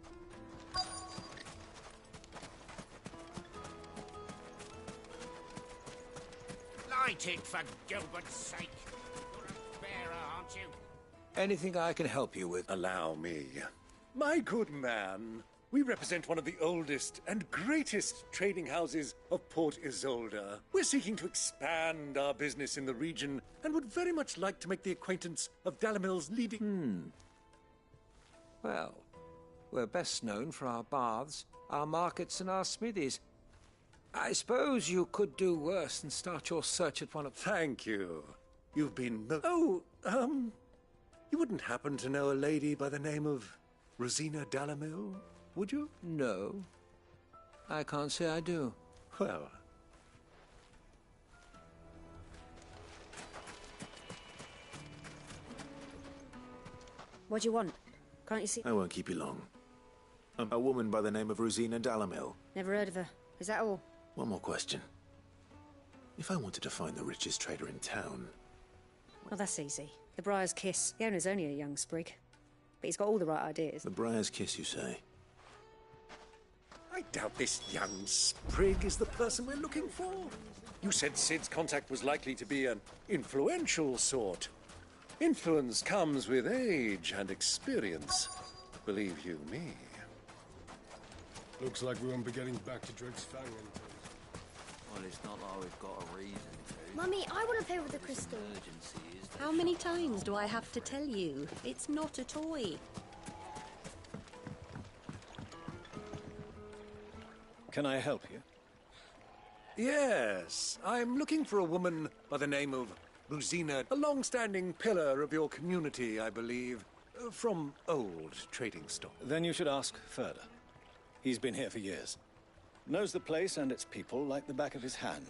Light it, for Gilbert's sake. Aren't you? Anything I can help you with, allow me. My good man, we represent one of the oldest and greatest trading houses of Port Isolde. We're seeking to expand our business in the region and would very much like to make the acquaintance of Dalamil's leading... Well, we're best known for our baths, our markets and our smithies. I suppose you could do worse than start your search at one of... Thank you. You've been... you wouldn't happen to know a lady by the name of Rosina Dalamil, would you? No. I can't say I do. Well... What do you want? Can't you see? I won't keep you long. A woman by the name of Rosina Dalamil. Never heard of her. Is that all? One more question. If I wanted to find the richest trader in town... Well, that's easy. The Briar's Kiss. The owner's only a young sprig. But he's got all the right ideas. The Briar's Kiss, you say? I doubt this young sprig is the person we're looking for. You said Sid's contact was likely to be an influential sort. Influence comes with age and experience. Believe you me. Looks like we won't be getting back to Drake's Fang anytime soon. Well, it's not like we've got a reason to. Mummy, I want to play with the crystal. How many times do I have to tell you? It's not a toy. Can I help you? Yes, I'm looking for a woman by the name of Rosina, a long-standing pillar of your community, I believe, from old trading stock. Then you should ask further. He's been here for years. Knows the place and its people like the back of his hand.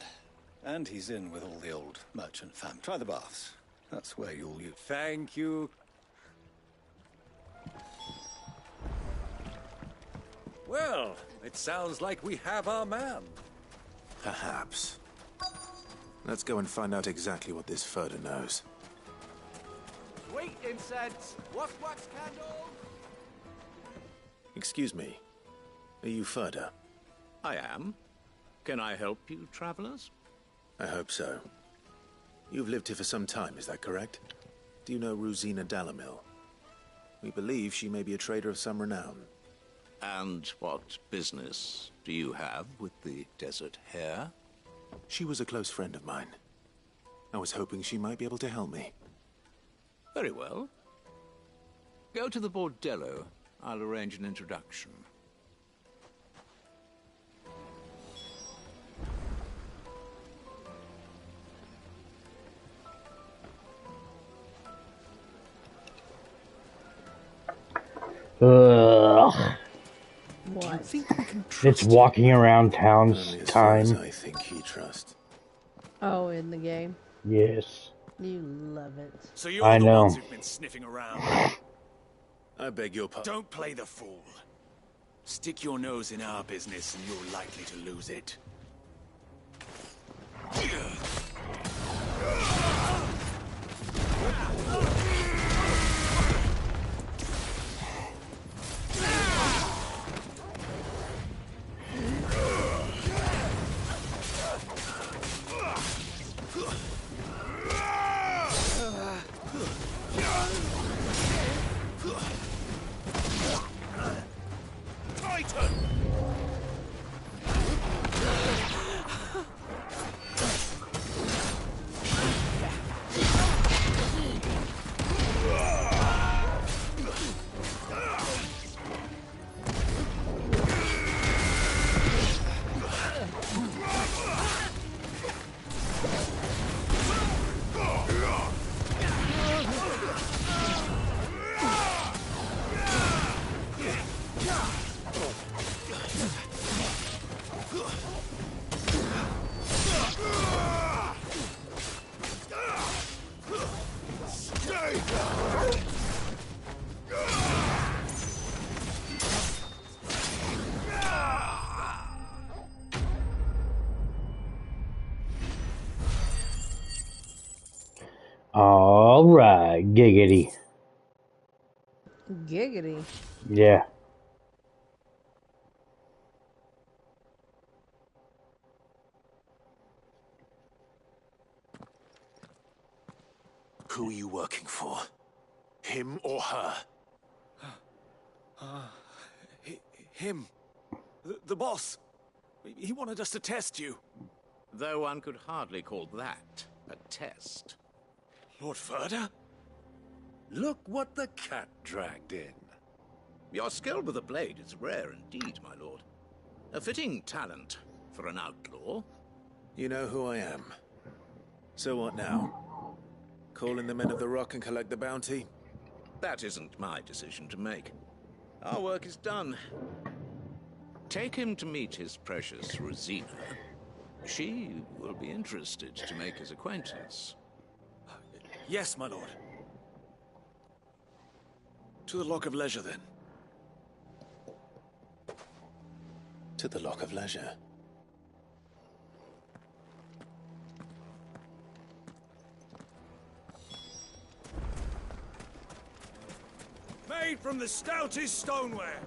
And he's in with all the old merchant fam. Try the baths. That's where you'll use. Thank you. Well, it sounds like we have our man. Perhaps. Let's go and find out exactly what this Furder knows. Sweet incense, wax candle. Excuse me. Are you Furder? I am. Can I help you, travelers? I hope so. You've lived here for some time, is that correct? Do you know Rosina Dalamil? We believe she may be a trader of some renown. And what business do you have with the desert hare? She was a close friend of mine. I was hoping she might be able to help me. Very well. Go to the bordello. I'll arrange an introduction. Ugh. What? It's walking around town's Only as far as time. I think he trusts. Oh, in the game? Yes. You love it. So you're I the know. ones who've been sniffing around. I beg your pardon. Don't play the fool. Stick your nose in our business and you're likely to lose it. Titan! All right, giggity. Giggity. Yeah. Who are you working for? Him or her? Him. The boss. He wanted us to test you. Though one could hardly call that a test. Lord Furder? Look what the cat dragged in. Your skill with a blade is rare indeed, my lord. A fitting talent for an outlaw. You know who I am. So what now? Call in the men of the Rock and collect the bounty? That isn't my decision to make. Our work is done. Take him to meet his precious Rosina. She will be interested to make his acquaintance. Yes, my lord. To the Lock of Leisure, then. To the Lock of Leisure. Made from the stoutest stoneware.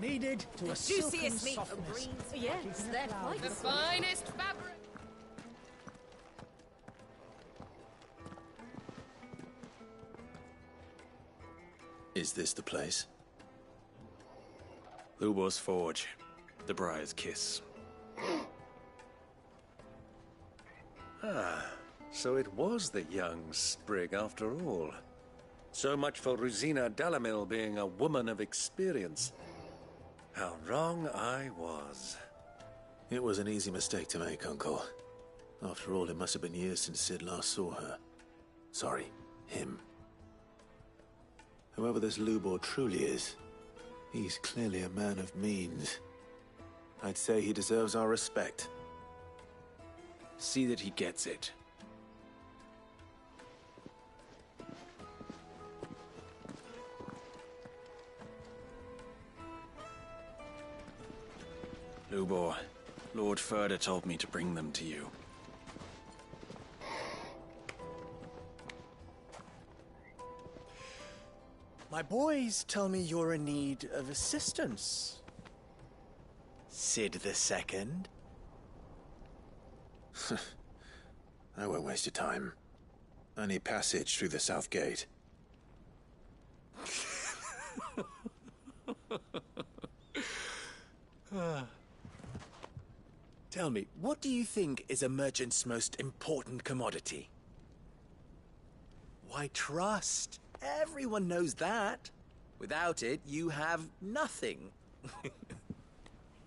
Kneaded to a silken Juiciest meat softness. of greens. Yes, they're quite The finest fabric. Is this the place? Lubos Forge. the Briar's Kiss. So it was the young sprig after all. So much for Rosina Dalamil being a woman of experience. How wrong I was. It was an easy mistake to make, Uncle. After all, it must have been years since Sid last saw her. Sorry, him. Whoever this Lubor truly is, he's clearly a man of means. I'd say he deserves our respect. See that he gets it. Lubor, Lord Furder told me to bring them to you. My boys tell me you're in need of assistance. Sid II? I won't waste your time. I need passage through the south gate. Tell me, what do you think is a merchant's most important commodity? Why, trust. Everyone knows that. Without it, you have nothing.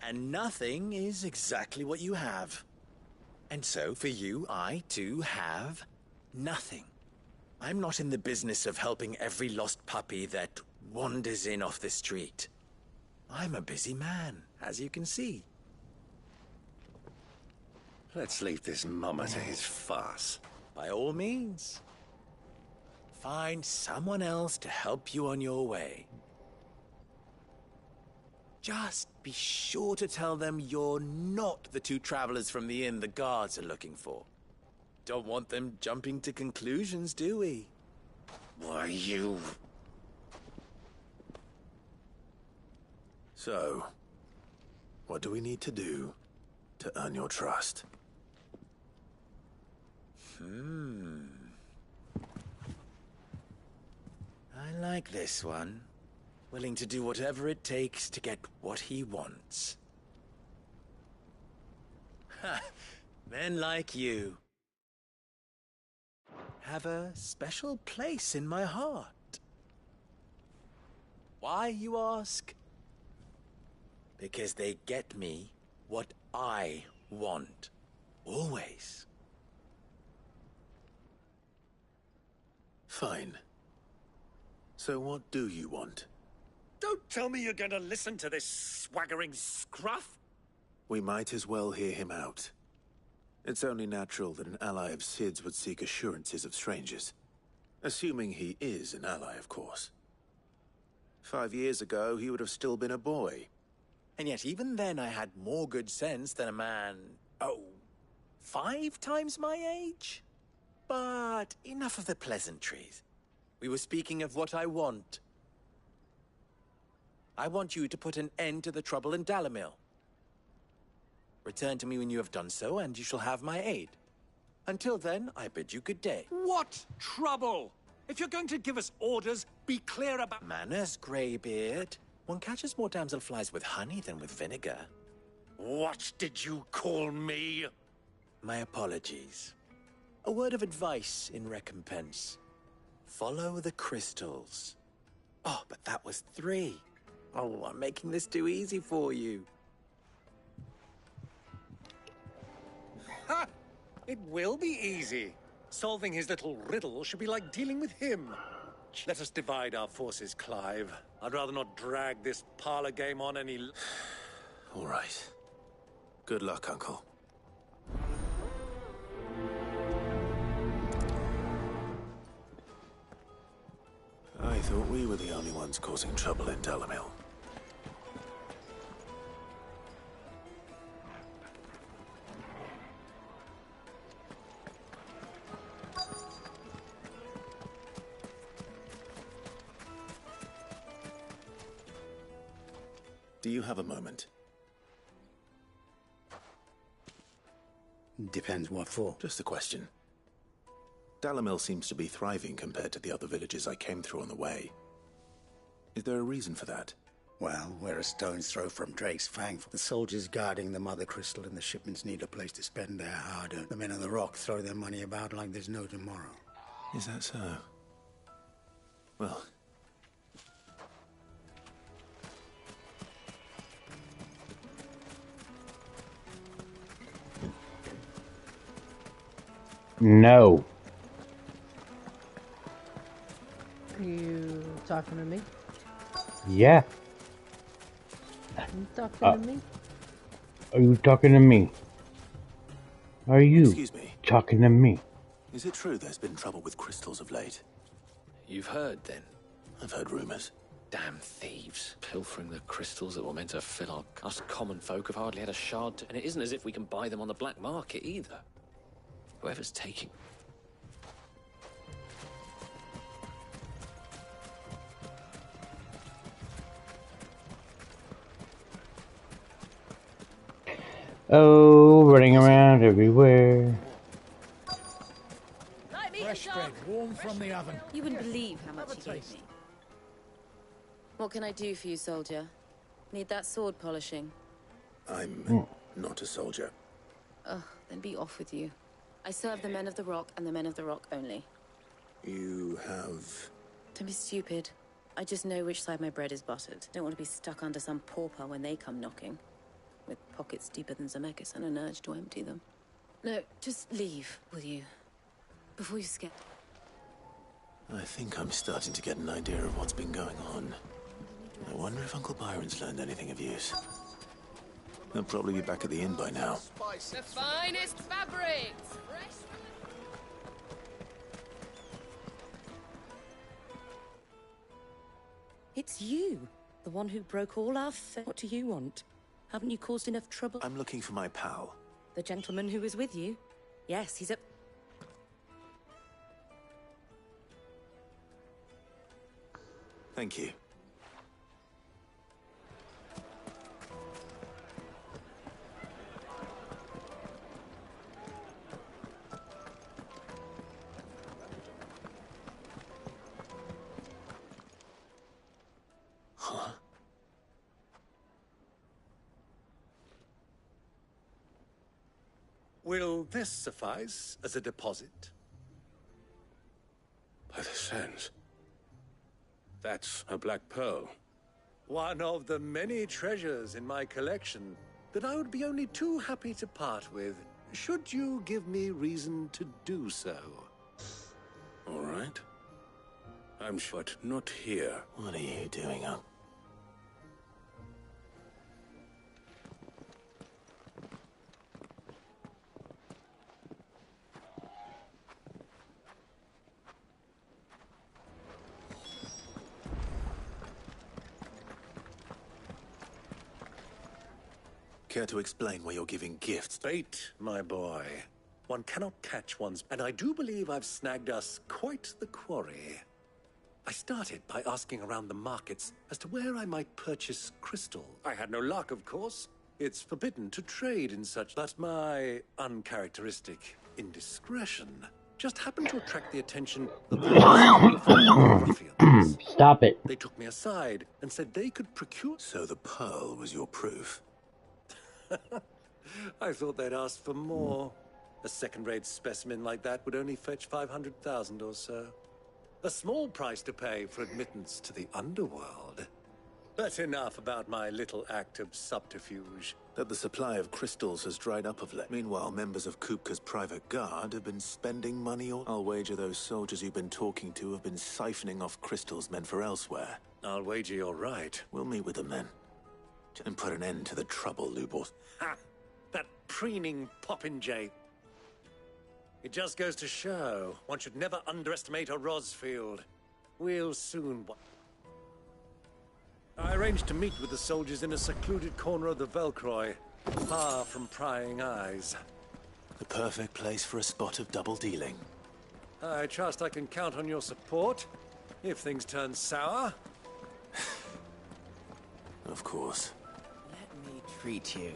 And nothing is exactly what you have. And so, for you, I, too, have nothing. I'm not in the business of helping every lost puppy that wanders in off the street. I'm a busy man, as you can see. Let's leave this mummer to his farce. By all means. Find someone else to help you on your way. Just be sure to tell them you're not the two travelers from the inn the guards are looking for. Don't want them jumping to conclusions, do we? Why, you... So, what do we need to do to earn your trust? I like this one. Willing to do whatever it takes to get what he wants. Ha! Men like you have a special place in my heart. Why, you ask? Because they get me what I want. Always. Fine. So what do you want? Don't tell me you're going to listen to this swaggering scruff! We might as well hear him out. It's only natural that an ally of Sid's would seek assurances of strangers. Assuming he is an ally, of course. 5 years ago, he would have still been a boy. And yet even then I had more good sense than a man, 5 times my age? But enough of the pleasantries. We were speaking of what I want. I want you to put an end to the trouble in Dalamil. Return to me when you have done so, and you shall have my aid. Until then, I bid you good day. What trouble? If you're going to give us orders, be clear about... Manners, Greybeard. One catches more damselflies with honey than with vinegar. What did you call me? My apologies. A word of advice in recompense. Follow the crystals. Oh, but that was 3. Oh, I'm making this too easy for you. Ha! It will be easy. Solving his little riddle should be like dealing with him. Let us divide our forces, Clive. I'd rather not drag this parlor game on any... All right. Good luck, Uncle. I thought we were the only ones causing trouble in Dalamil. Do you have a moment? Depends what for. Just a question. Dalamil seems to be thriving compared to the other villages I came through on the way. Is there a reason for that? Well, we're a stone's throw from Drake's Fang. The soldiers guarding the Mother Crystal and the shipments need a place to spend their hard-earned. The men of the Rock throw their money about like there's no tomorrow. Is that so? Well... No. Are you talking to me? Yeah. You talking to me? Are you talking to me? Are you Excuse me. talking to me? Is it true there's been trouble with crystals of late? You've heard, then? I've heard rumors. Damn thieves. Pilfering the crystals that were meant to fill our... Us common folk have hardly had a shard to... And it isn't as if we can buy them on the black market, either. Whoever's taking... Oh, running around everywhere. Fresh bread, warm from the oven. You wouldn't believe how much he gave me. What can I do for you, soldier? Need that sword polishing? I'm not a soldier. Ugh, then be off with you. I serve the men of the Rock and the men of the Rock only. You have... Don't be stupid. I just know which side my bread is buttered. Don't want to be stuck under some pauper when they come knocking. With pockets deeper than Zemeckis and an urge to empty them. No, just leave, will you? Before you skip. I think I'm starting to get an idea of what's been going on. I wonder if Uncle Byron's learned anything of use. They'll probably be back at the inn by now. The finest fabrics! It's you, the one who broke all our What do you want? Haven't you caused enough trouble? I'm looking for my pal. The gentleman who was with you? Yes, he's a... Thank you. Huh? Will this suffice as a deposit? By the sands. That's a black pearl. One of the many treasures in my collection that I would be only too happy to part with, should you give me reason to do so. All right. I'm sure, but not here. What are you doing up? Care to explain why you're giving gifts? Bait, my boy. One cannot catch one's... And I do believe I've snagged us quite the quarry. I started by asking around the markets as to where I might purchase crystal. I had no luck, of course. It's forbidden to trade in such... But my uncharacteristic indiscretion just happened to attract the attention of the ruffians. Stop it. They took me aside and said they could procure... So the pearl was your proof? I thought they'd ask for more. A second-rate specimen like that would only fetch 500,000 or so. A small price to pay for admittance to the underworld. But enough about my little act of subterfuge. That the supply of crystals has dried up of late. Meanwhile, members of Kupka's private guard have been spending money on... I'll wager those soldiers you've been talking to have been siphoning off crystals meant for elsewhere. I'll wager you're right. We'll meet with them then. And put an end to the trouble, Lubos. Ha! That preening popinjay. It just goes to show one should never underestimate a Rosfield. We'll soon... I arranged to meet with the soldiers in a secluded corner of the Velcroy, far from prying eyes. The perfect place for a spot of double dealing. I trust I can count on your support, if things turn sour. Of course. Let me treat you.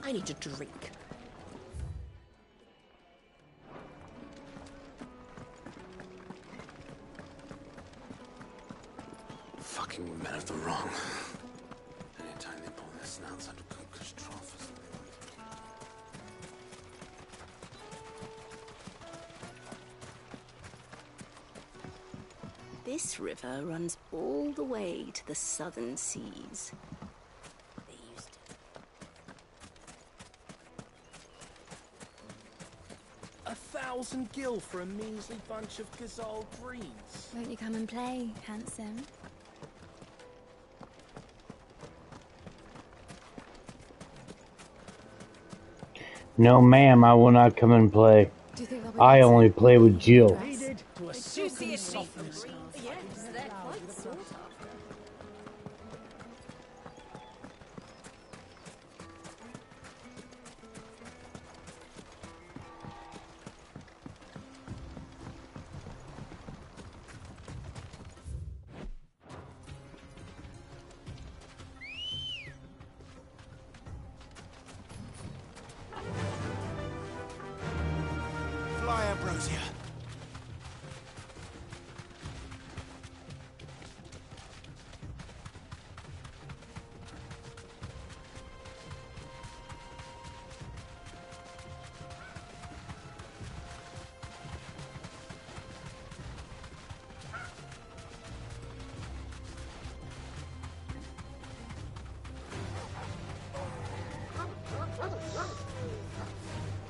I need a drink. Fucking the wrong. Anytime they pull their snouts out of Coca's trough. This river runs all the way to the southern seas. They used to. 1,000 gil for a measly bunch of gazelle greens. Won't you come and play, handsome? No, ma'am, I will not come and play. I only play with Jill. Yes, they're quite sought after. Fly, Ambrosia.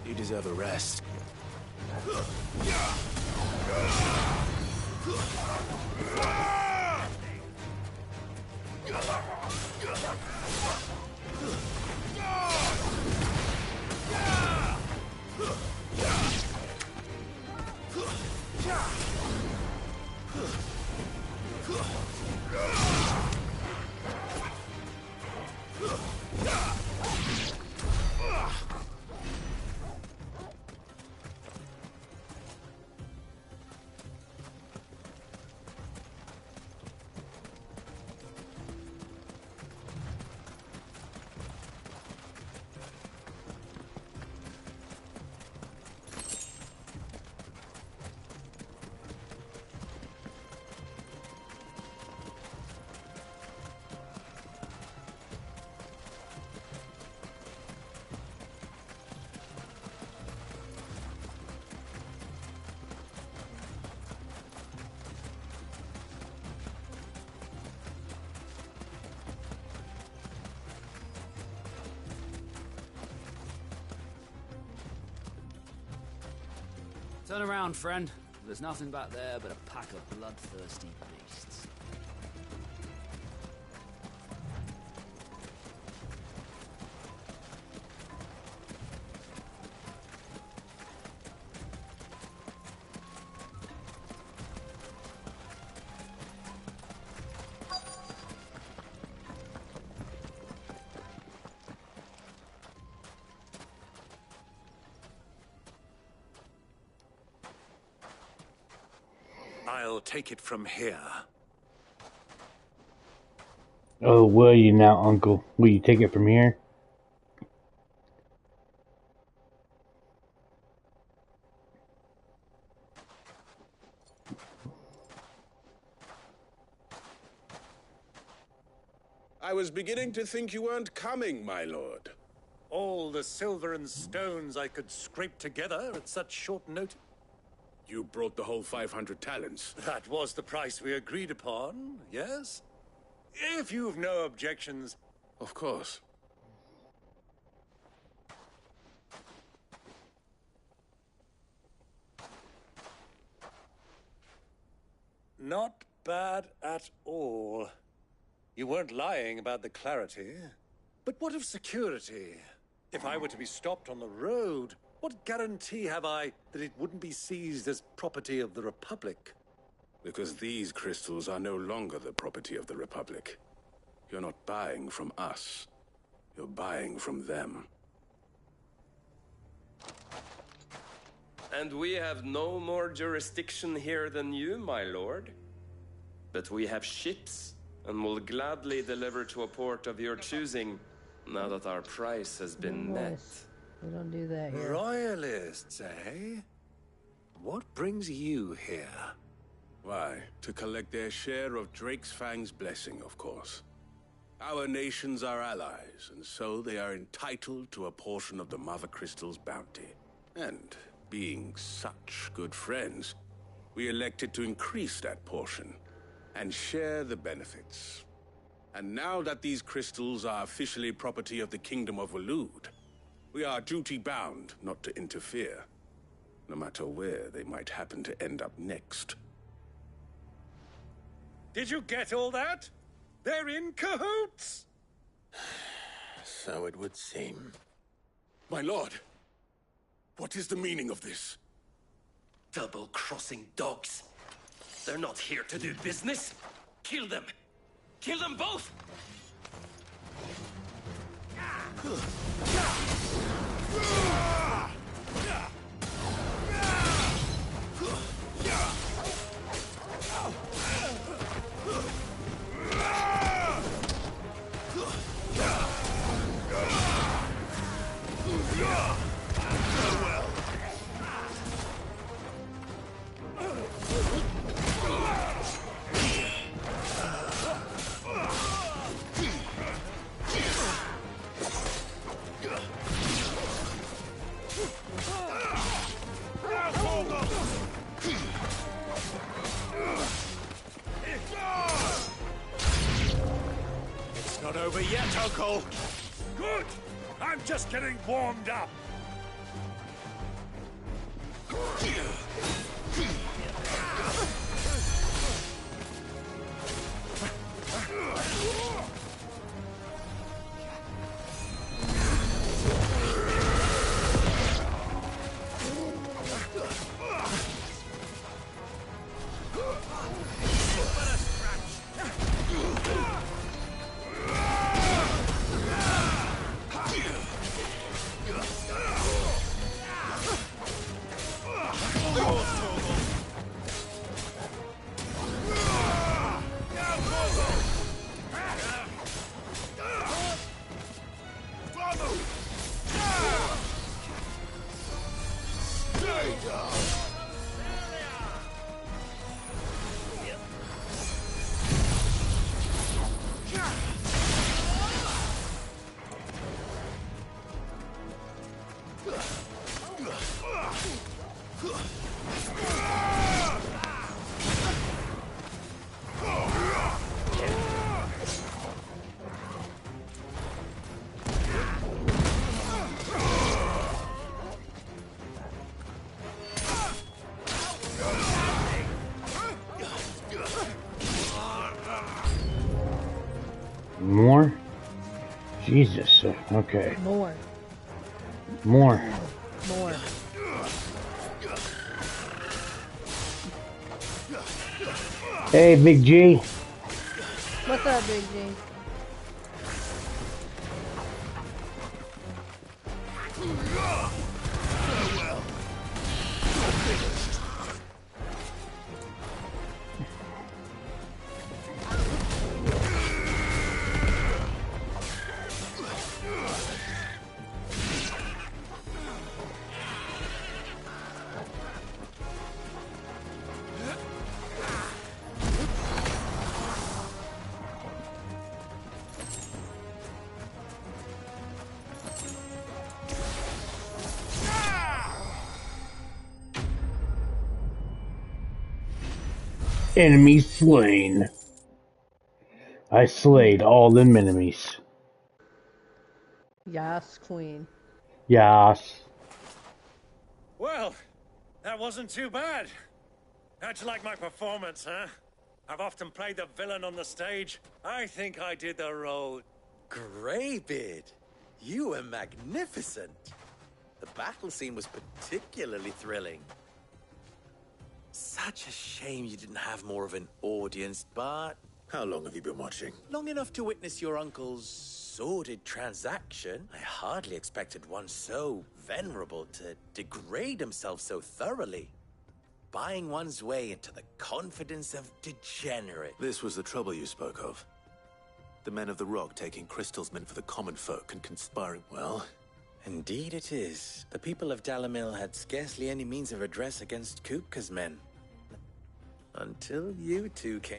You deserve a rest. Turn around, friend. There's nothing back there but a pack of bloodthirsty beasts. I'll take it from here. Oh, will you now, Uncle? Will you take it from here? I was beginning to think you weren't coming, my lord. All the silver and stones I could scrape together at such short notice. You brought the whole 500 talents. That was the price we agreed upon, yes? If you've no objections. Of course. Not bad at all. You weren't lying about the clarity. But what of security? If I were to be stopped on the road, what guarantee have I that it wouldn't be seized as property of the Republic? Because these crystals are no longer the property of the Republic. You're not buying from us. You're buying from them. And we have no more jurisdiction here than you, my lord. But we have ships, and will gladly deliver to a port of your choosing, now that our price has been met. We don't do that here. Royalists, eh? What brings you here? Why, to collect their share of Drake's Fang's blessing, of course. Our nations are allies, and so they are entitled to a portion of the Mother Crystal's bounty. And, being such good friends, we elected to increase that portion and share the benefits. And now that these crystals are officially property of the Kingdom of Waloed, we are duty-bound not to interfere, no matter where they might happen to end up next. Did you get all that? They're in cahoots! So it would seem. My lord, what is the meaning of this? Double-crossing dogs. They're not here to do business. Kill them. Kill them both! It's not over yet, Uncle! Good! I'm just getting warmed up! More? Jesus. Okay. More. More. More. Hey, Big G. What's up, Big G? Enemy slain. I slayed all them enemies. Yes, Queen. Yes. Well, that wasn't too bad. How'd you like my performance, huh? I've often played the villain on the stage. I think I did the role. Greybeard, you were magnificent. The battle scene was particularly thrilling. Such a shame you didn't have more of an audience, but... How long have you been watching? Long enough to witness your uncle's sordid transaction. I hardly expected one so venerable to degrade himself so thoroughly. Buying one's way into the confidence of degenerate. This was the trouble you spoke of. The men of the Rock taking crystals meant for the common folk and conspiring well. Indeed it is. The people of Dalamil had scarcely any means of redress against Kupka's men. Until you two came.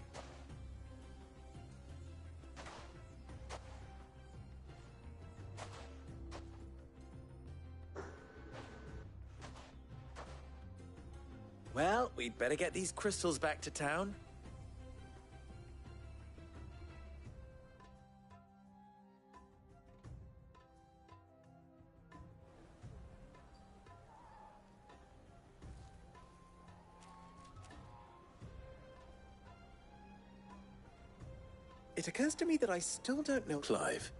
Well, we'd better get these crystals back to town. It occurs to me that I still don't know Clive.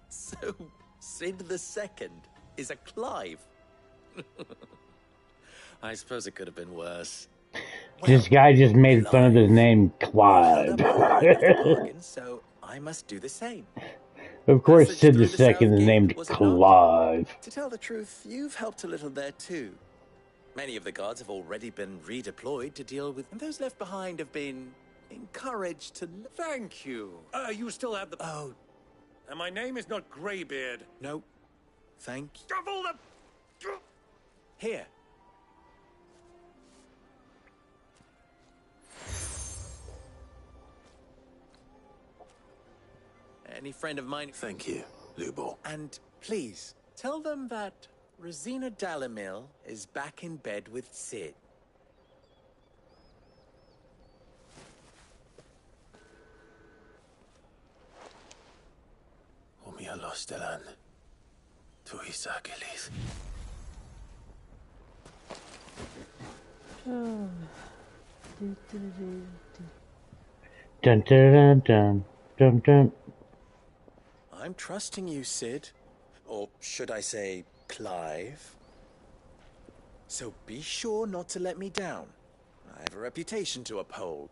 So, Sid the Second is a Clive. I suppose it could have been worse. This guy just made fun of his name, Clive. So I must do the same. Of course, Sid the Second is named Clive. To tell the truth, you've helped a little there too. Many of the guards have already been redeployed to deal with, and those left behind have been encouraged to. Thank you. You still have the. Oh. And my name is not Greybeard. No. Thank you. Of all the. Here. Any friend of mine. Thank you, Lubor. And please, tell them that Rosina Dalamil is back in bed with Sid. Omia Lostelan. Tuisa Gilis. Dun dun dun dun dun. I'm trusting you, Sid. Or should I say, Clive? So be sure not to let me down. I have a reputation to uphold.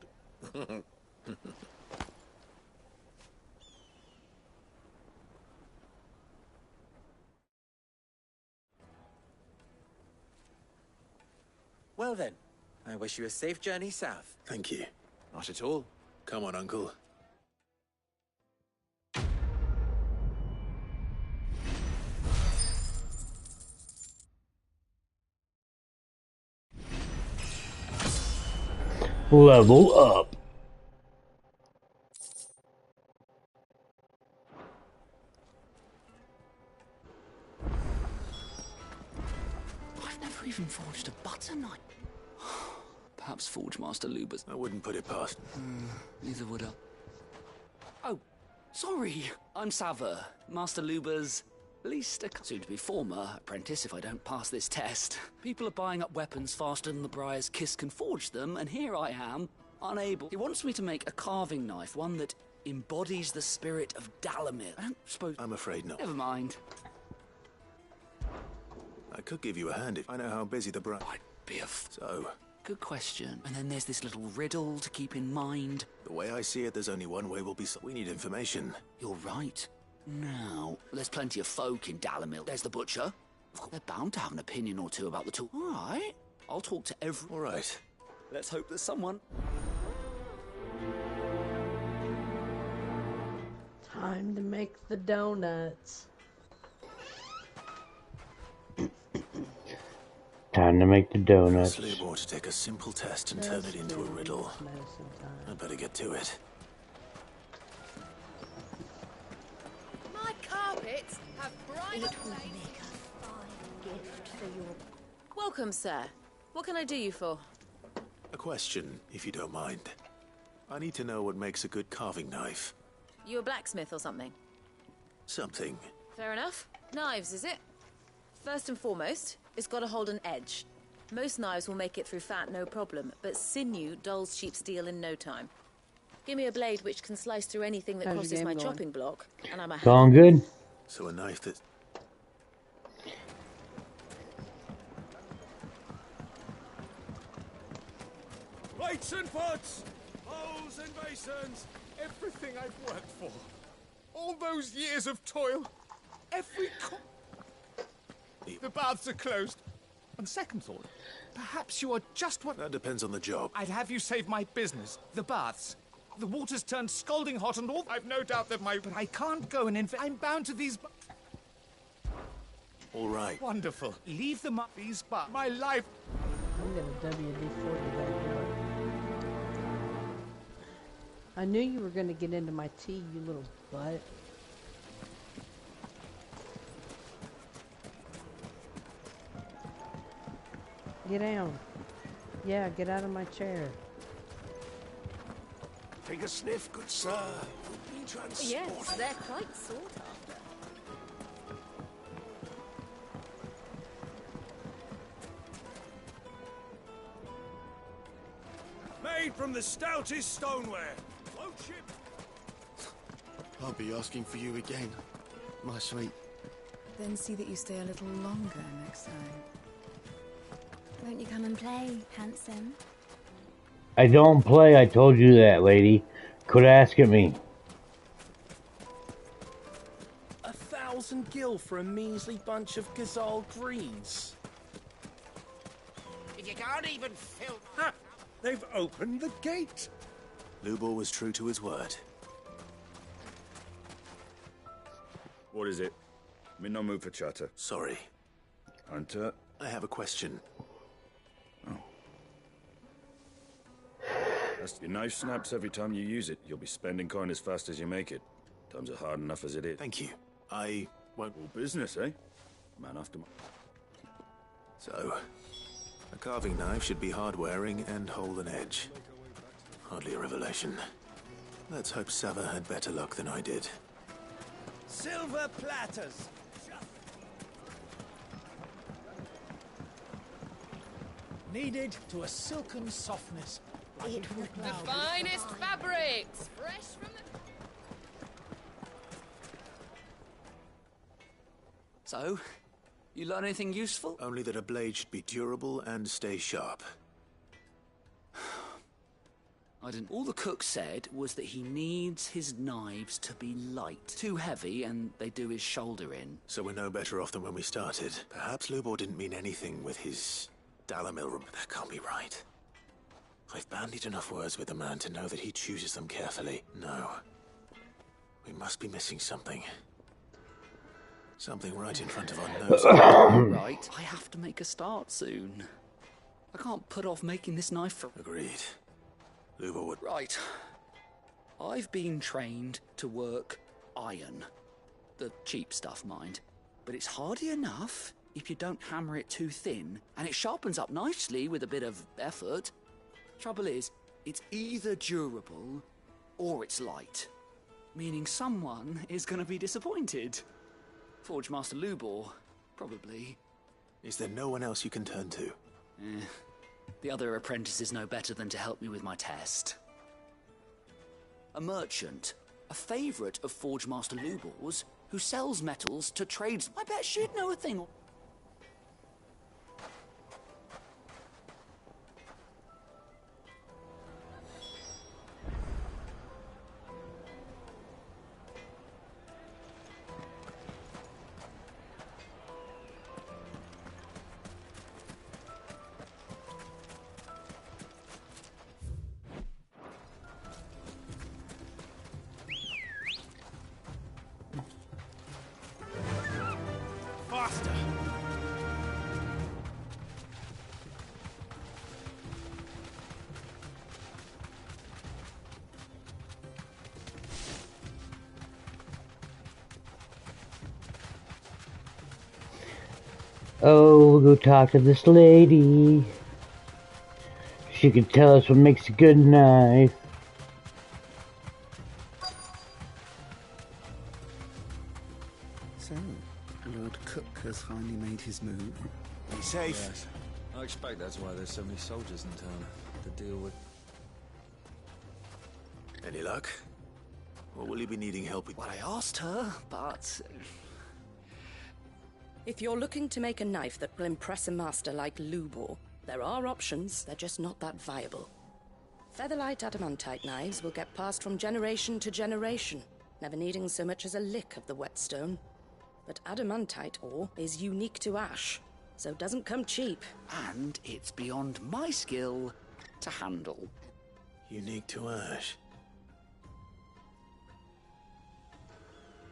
Well then, I wish you a safe journey south. Thank you. Not at all. Come on, Uncle. Level up. I've never even forged a butter knife. Perhaps Forge Master Luber's. I wouldn't put it past. Neither would I. Oh, sorry. I'm Saver, Master Luber's least soon-to-be former apprentice if I don't pass this test. People are buying up weapons faster than the Briar's Kiss can forge them, and here I am, unable. He wants me to make a carving knife, one that embodies the spirit of Dalamir. I don't suppose... I'm afraid not. Never mind. I could give you a hand if I know how busy the I'd be a... So... Good question. And then there's this little riddle to keep in mind. The way I see it, there's only one way we'll be... We need information. You're right. Now, there's plenty of folk in Dalamil. There's the butcher. Of course, they're bound to have an opinion or two about the tool. All right. I'll talk to every... All right. Let's hope there's someone. Time to make the donuts. Time to make the donuts. Lubor to take a simple test and turn it into a riddle. I'd better get to it. My carpets have bright. It will make a fine gift for your... Welcome, sir. What can I do you for? A question, if you don't mind. I need to know what makes a good carving knife. You a blacksmith or something? Something. Fair enough. Knives, is it? First and foremost, it's got to hold an edge. Most knives will make it through fat, no problem, but sinew dulls cheap steel in no time. Give me a blade which can slice through anything that How's your crosses game my going? chopping block, and I'm a... Going good? So a knife that... Plates and pots! Bowls and basins! Everything I've worked for. All those years of toil. Every The baths are closed. On second thought, perhaps you are just what... That depends on the job. I'd have you save my business. The baths. The water's turned scalding hot and all... I've no doubt that my... But I can't go and I'm bound to these... All right. Wonderful. Leave them up these baths. My life... I'm gonna WD-40 that door. I knew you were gonna get into my tea, you little butt. Get down. Yeah, get out of my chair. Take a sniff, good sir. You'll be transported. Yes, they're quite sought after. Made from the stoutest stoneware. Won't ship. I'll be asking for you again, my sweet. Then see that you stay a little longer next time. Won't you come and play, handsome? I don't play, I told you that, lady. Quit asking me. 1,000 gil for a measly bunch of Gazal greens. If you can't even fill... Ha! They've opened the gate! Lubor was true to his word. What is it? I'm in no mood for chatter. Sorry. Hunter? I have a question. Your knife snaps every time you use it. You'll be spending coin as fast as you make it. Times are hard enough as it is. Thank you. I won't... All business, eh? Man after... So, a carving knife should be hard-wearing and hold an edge. Hardly a revelation. Let's hope Sava had better luck than I did. Silver platters. Kneaded to a silken softness. Like The finest fabrics, fresh from the... So, you learn anything useful? Only that a blade should be durable and stay sharp. I didn't. All the cook said was that he needs his knives to be light. Too heavy, and they do his shoulder in. So we're no better off than when we started. Perhaps Lubor didn't mean anything with his Dalamil. That can't be right. I've bandied enough words with the man to know that he chooses them carefully. No. We must be missing something. Something right in front of our noses. Right, I have to make a start soon. I can't put off making this knife for... Agreed. Lubor would... Right. I've been trained to work iron. The cheap stuff, mind. But it's hardy enough if you don't hammer it too thin, and it sharpens up nicely with a bit of effort. Trouble is, it's either durable or it's light, meaning someone is going to be disappointed. Forge Master Lubor, probably. Is there no one else you can turn to? The other apprentices know better than to help me with my test. A merchant, a favourite of Forge Master Lubor's, who sells metals to trades. I bet she'd know a thing. Faster! Oh, we'll go talk to this lady. She can tell us what makes a good knife. So, Lord Cook has finally made his move. Be safe. Yes. I expect that's why there's so many soldiers in town to deal with. Any luck? Or will you be needing help with... Well, I asked her, but... If you're looking to make a knife that will impress a master like Lubor, there are options, they're just not that viable. Featherlight adamantite knives will get passed from generation to generation, never needing so much as a lick of the whetstone. But adamantite ore is unique to ash, so it doesn't come cheap. And it's beyond my skill to handle. Unique to ash.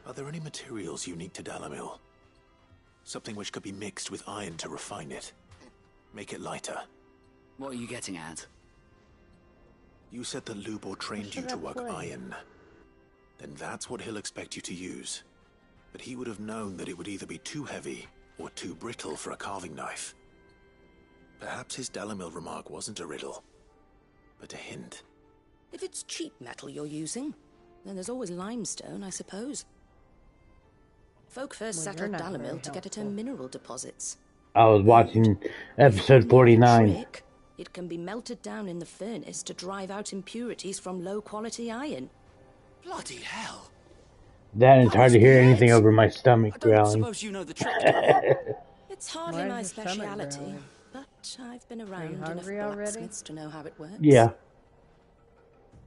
Are there any materials unique to Dalamil? Something which could be mixed with iron to refine it. Make it lighter. What are you getting at? You said that Lubor trained you to work iron. Then that's what he'll expect you to use. But he would have known that it would either be too heavy or too brittle for a carving knife. Perhaps his Dalamil remark wasn't a riddle, but a hint. If it's cheap metal you're using, then there's always limestone, I suppose. Folk first settled Dalamil to get at her mineral deposits. I was watching episode 49. Trick, it can be melted down in the furnace to drive out impurities from low-quality iron. Bloody hell! That and it's hard to hear anything over my stomach growling. Suppose you know the trick, do you? It's hardly my speciality, but I've been around enough blacksmiths to know how it works. Yeah.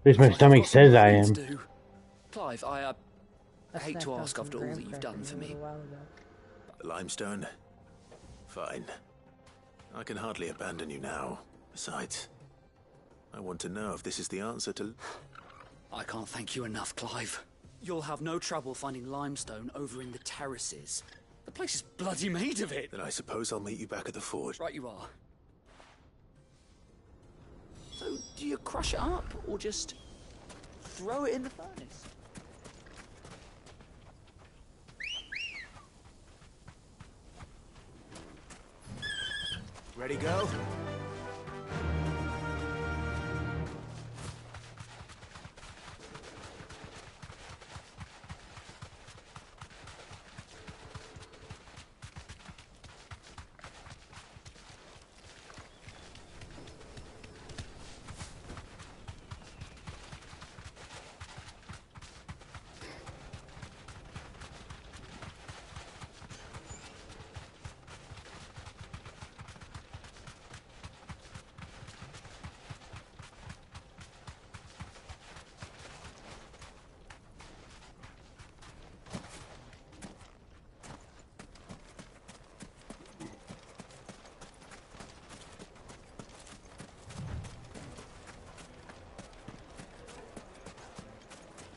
At least my stomach says I am. Clive, I hate to ask after all that you've done for me. Limestone? Fine. I can hardly abandon you now. Besides, I want to know if this is the answer to... I can't thank you enough, Clive. You'll have no trouble finding limestone over in the terraces. The place is bloody made of it. Then I suppose I'll meet you back at the forge. Right you are. So, do you crush it up, or just throw it in the furnace? Ready, go?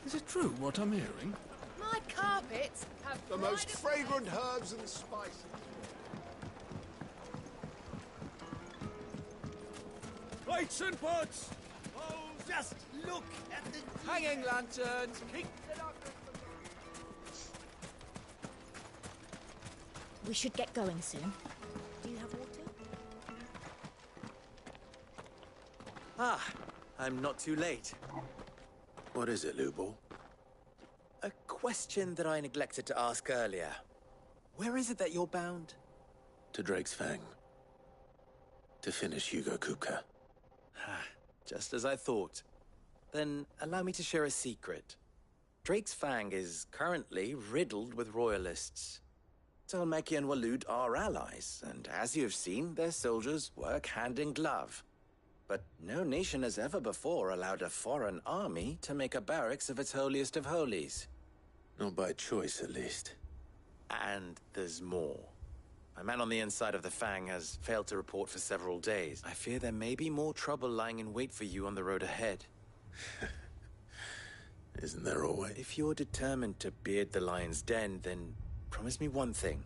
Is it true what I'm hearing? My carpets have The most fragrant herbs and spices. Lights and pots! Oh, just look at the hanging lanterns! Keep it up! We should get going soon. Do you have water? Ah, I'm not too late. What is it, Lubor? A question that I neglected to ask earlier. Where is it that you're bound? To Drake's Fang. To finish Hugo Kupka. Just as I thought. Then allow me to share a secret. Drake's Fang is currently riddled with royalists. Talmeki and Waloed are allies, and as you have seen, their soldiers work hand in glove. But no nation has ever before allowed a foreign army to make a barracks of its holiest of holies. Not by choice, at least. And there's more. My man on the inside of the Fang has failed to report for several days. I fear there may be more trouble lying in wait for you on the road ahead. Isn't there always? If you're determined to beard the lion's den, then promise me one thing.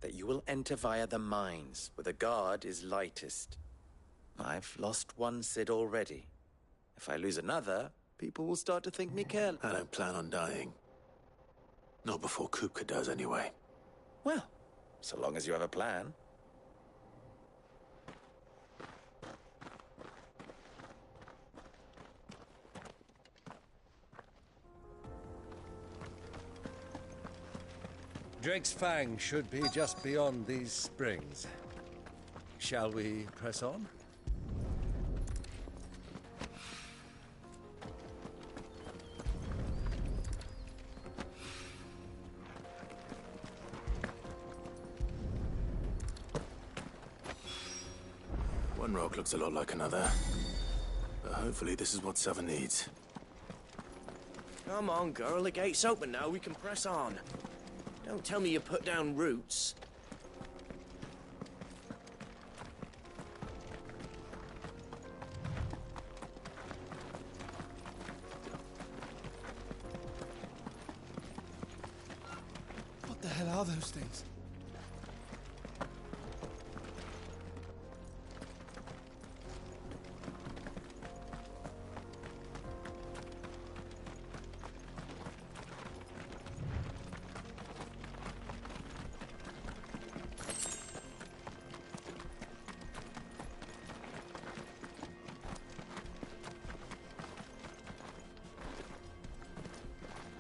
That you will enter via the mines, where the guard is lightest. I've lost one Cid already. If I lose another, people will start to think me careless. I don't plan on dying. Not before Kupka does, anyway. Well, so long as you have a plan. Drake's Fang should be just beyond these springs. Shall we press on? One rock looks a lot like another. But hopefully this is what Seven needs. Come on, girl. The gate's open now. We can press on. Don't tell me you put down roots. What the hell are those things?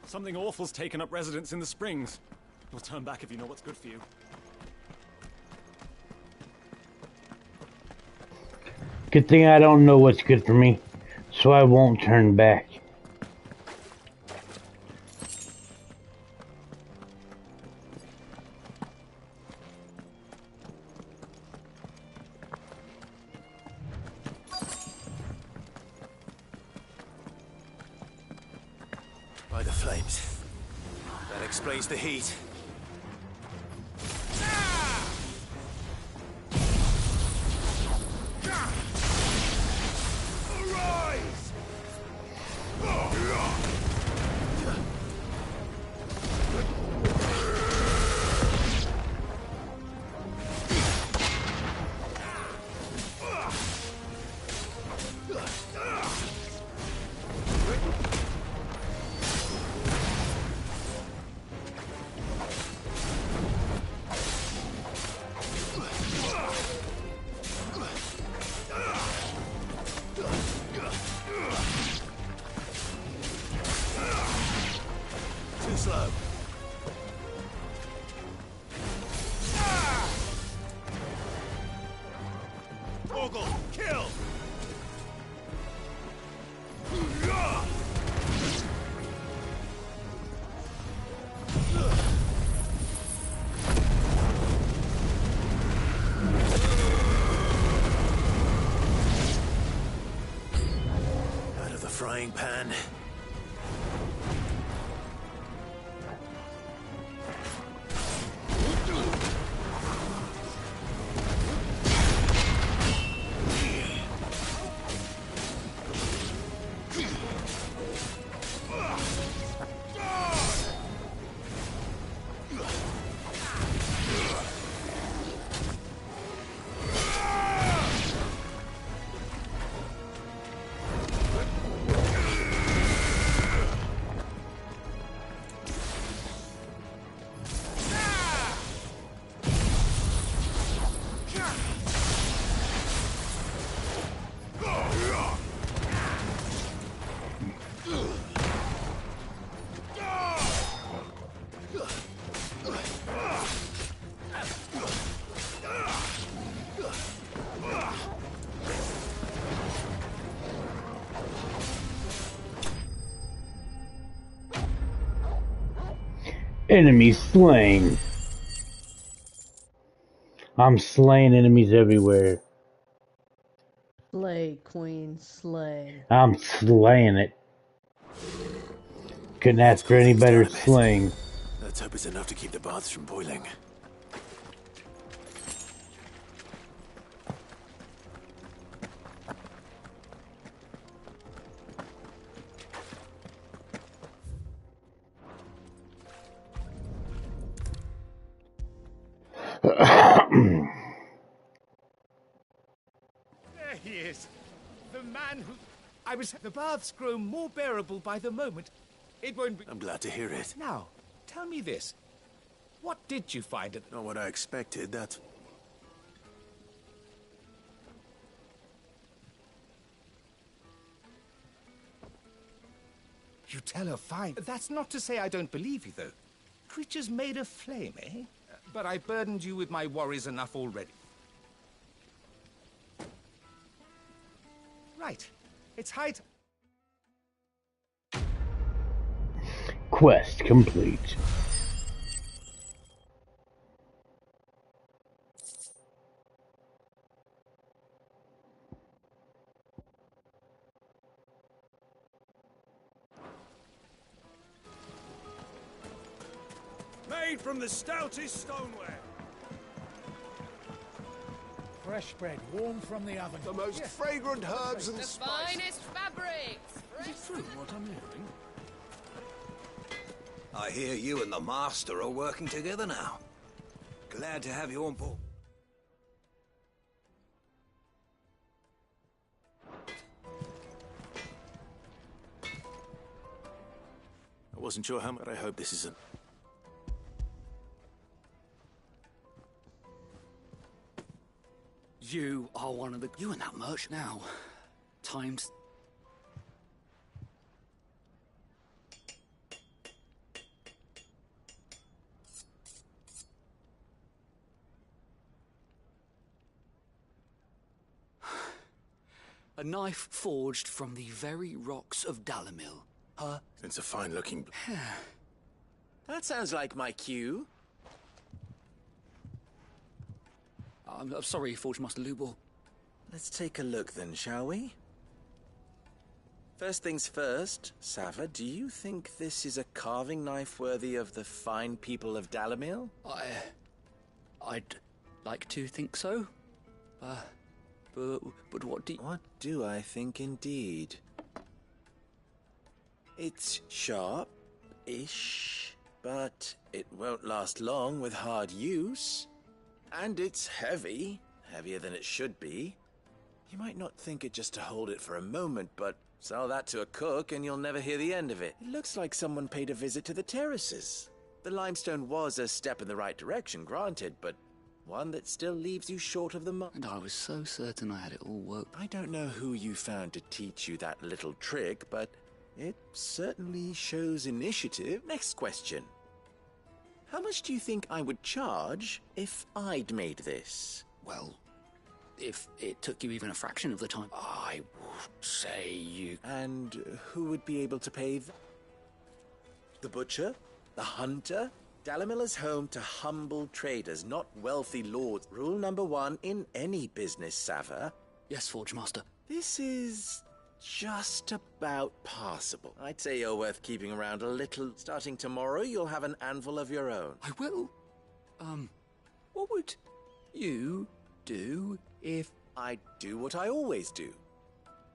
Something awful's taken up residence in the springs. You'll turn back if you know what's good for you. Good thing I don't know what's good for me, so I won't turn back. By the flames. That explains the heat. Too slow. Ogle, kill! Out of the frying pan. Enemies slain. I'm slaying enemies everywhere. Slay, queen, slay. I'm slaying it. Couldn't ask for any better slaying. Let's hope it's enough to keep the baths from boiling. There he is. The man who... The baths grow more bearable by the moment. It won't be... I'm glad to hear it. Now, tell me this. What did you find at... Not what I expected, that... You tell her fine. That's not to say I don't believe you, though. Creatures made of flame, eh? But I burdened you with my worries enough already. Right. It's high time. Quest complete. Made from the stoutest stoneware. Fresh bread, warm from the oven. The most fragrant herbs and spices. Finest fabrics. Is it true what I'm hearing? I hear you and the Master are working together now. Glad to have you on board. I wasn't sure how much. I hope this isn't... You are one of the... You and that merch now. Times... A knife forged from the very rocks of Dalamil. Huh? It's a fine-looking... That sounds like my cue. I'm sorry, Forge Master Lubor. Let's take a look then, shall we? First things first, Sava, do you think this is a carving knife worthy of the fine people of Dalamil? I'd like to think so. But what do you... What do I think indeed? It's sharp-ish, but it won't last long with hard use. And it's heavy, heavier than it should be. You might not think it just to hold it for a moment, but sell that to a cook and you'll never hear the end of it. It looks like someone paid a visit to the terraces. The limestone was a step in the right direction, granted, but one that still leaves you short of the mark. And I was so certain I had it all worked. I don't know who you found to teach you that little trick, but it certainly shows initiative. Next question. How much do you think I would charge if I'd made this? Well, if it took you even a fraction of the time, I would say you... And who would be able to pay the butcher? The hunter? Dalamil is home to humble traders, not wealthy lords. Rule number 1 in any business, Sava. Yes, Forge Master. This is just about passable. I'd say you're worth keeping around a little. Starting tomorrow, you'll have an anvil of your own. I will. What would you do if... I'd do what I always do.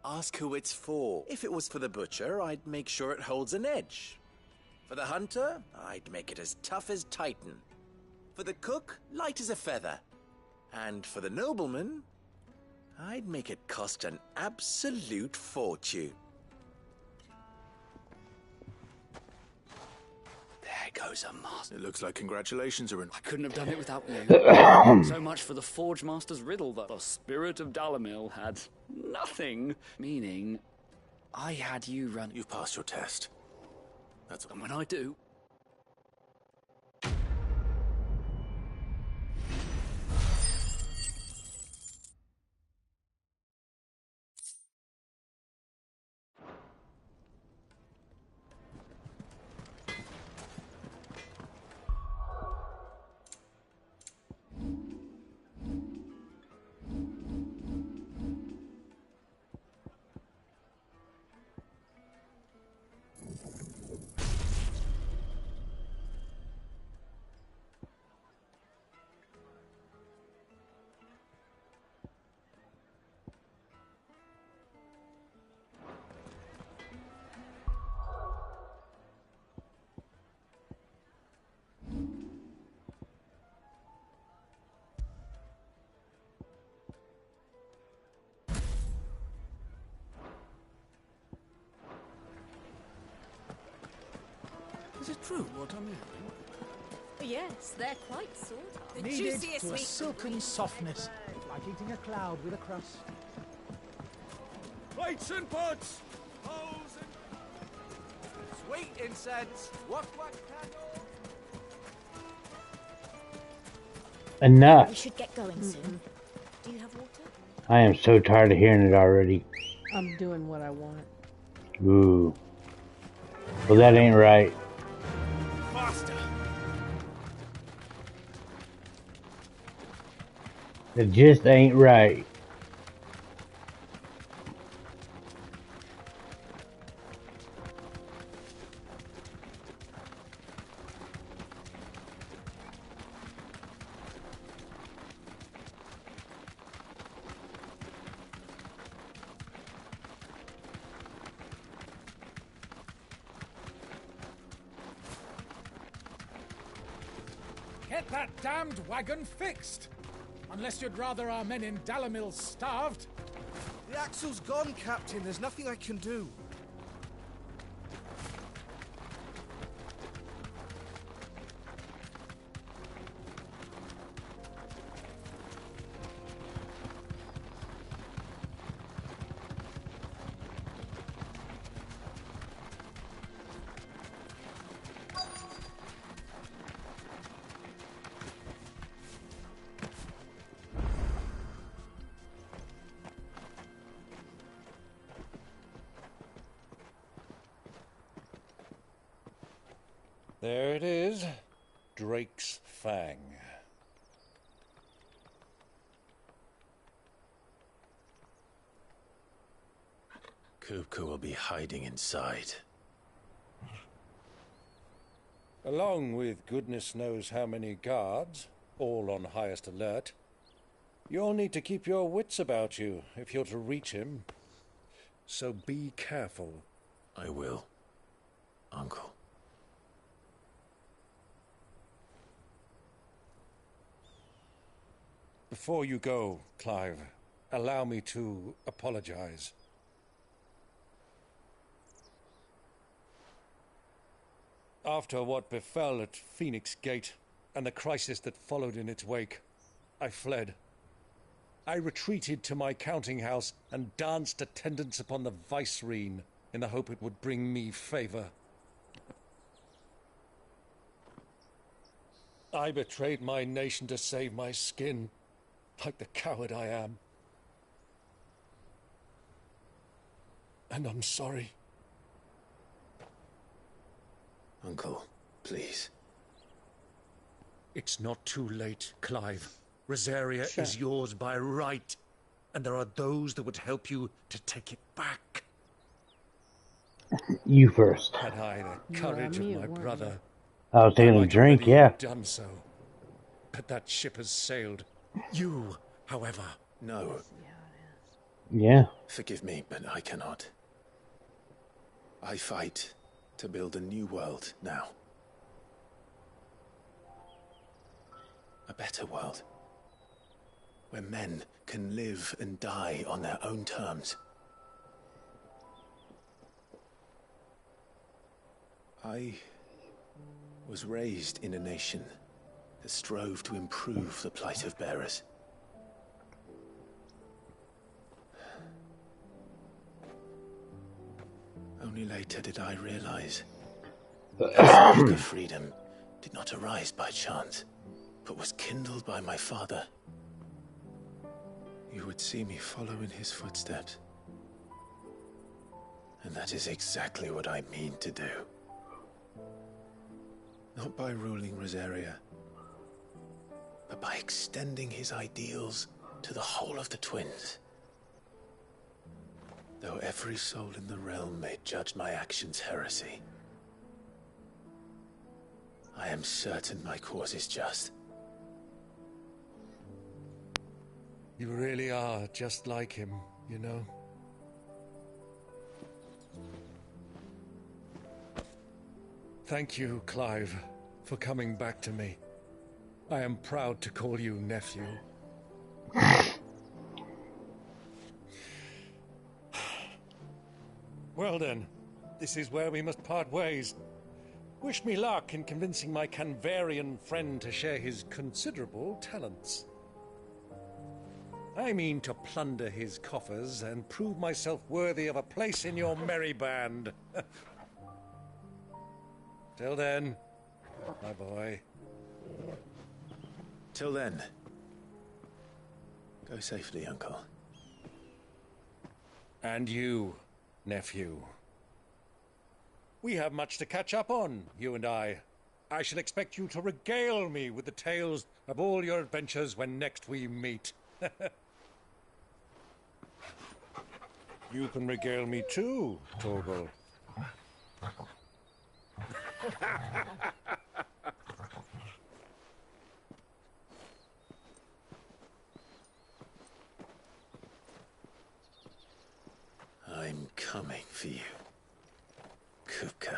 Ask who it's for. If it was for the butcher, I'd make sure it holds an edge. For the hunter, I'd make it as tough as Titan. For the cook, light as a feather. And for the nobleman, I'd make it cost an absolute fortune. There goes a master. It looks like congratulations are in... I couldn't have done it without you. So much for the Forge Master's riddle that the spirit of Dalamil had nothing. Meaning, I had you run... You've passed your test. That's all. And when I do... Is it true what I'm hearing? Yes, they're quite sought after. The Kneaded juiciest to a meat. silken softness, like eating a cloud with a crust. Plates and pots! Bowls and... Sweet incense! What candle? Enough. We should get going soon. Do you have water? I am so tired of hearing it already. I'm doing what I want. Ooh. Well, that ain't right. Faster! It just ain't right. Get that damned wagon fixed! Unless you'd rather our men in Dalamil starved. The axle's gone, Captain. There's nothing I can do. There it is. Drake's Fang. Kupka will be hiding inside. Along with goodness knows how many guards, all on highest alert. You'll need to keep your wits about you if you're to reach him. So be careful. I will, Uncle. Before you go, Clive, allow me to apologize. After what befell at Phoenix Gate and the crisis that followed in its wake, I fled. I retreated to my counting house and danced attendance upon the vicereine in the hope it would bring me favor. I betrayed my nation to save my skin, like the coward I am. And I'm sorry. Uncle, please. It's not too late, Clive. Rosaria is yours by right, and there are those that would help you to take it back. You first. Had I the courage of my brother, I was taking a drink, yeah. done so. But that ship has sailed. You, however. No. Yeah. Forgive me, but I cannot. I fight to build a new world now. A better world. Where men can live and die on their own terms. I was raised in a nation that strove to improve the plight of bearers. Only later did I realize that spark of freedom did not arise by chance, but was kindled by my father. You would see me follow in his footsteps. And that is exactly what I mean to do. Not by ruling Rosaria, but by extending his ideals to the whole of the twins. Though every soul in the realm may judge my actions heresy, I am certain my cause is just. You really are just like him, you know? Thank you, Clive, for coming back to me. I am proud to call you nephew. Well then, this is where we must part ways. Wish me luck in convincing my Canvarian friend to share his considerable talents. I mean to plunder his coffers and prove myself worthy of a place in your merry band. Till then, my boy. Till then, go safely, Uncle. And you, nephew. We have much to catch up on, you and I. I shall expect you to regale me with the tales of all your adventures when next we meet. You can regale me too, Torgal. I'm coming for you, Kupka.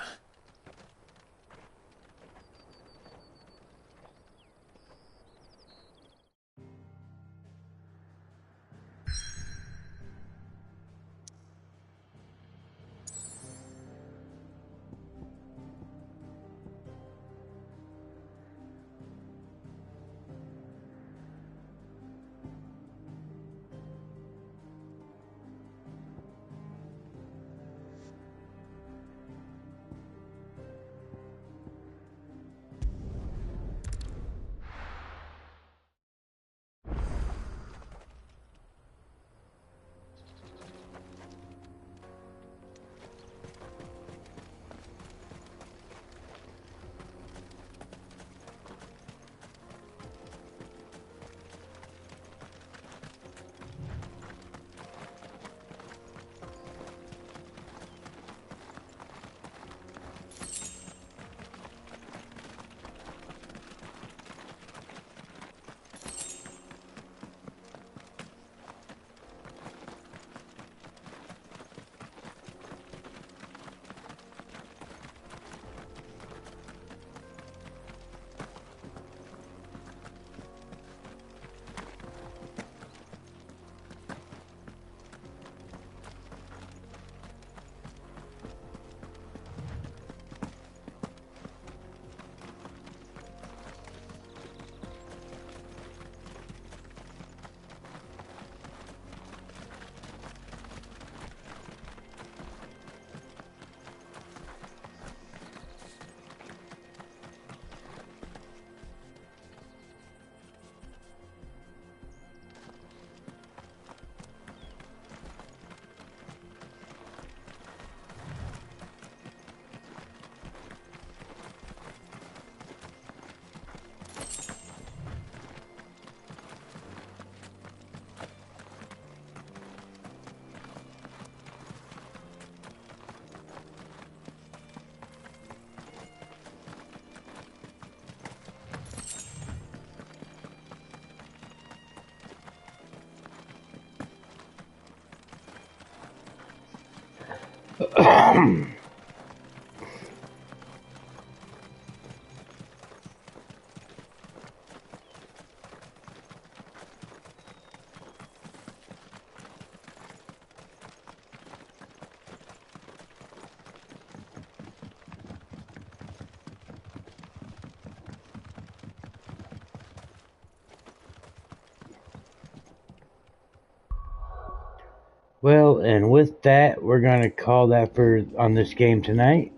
Well, and with that, we're gonna call that for on this game tonight.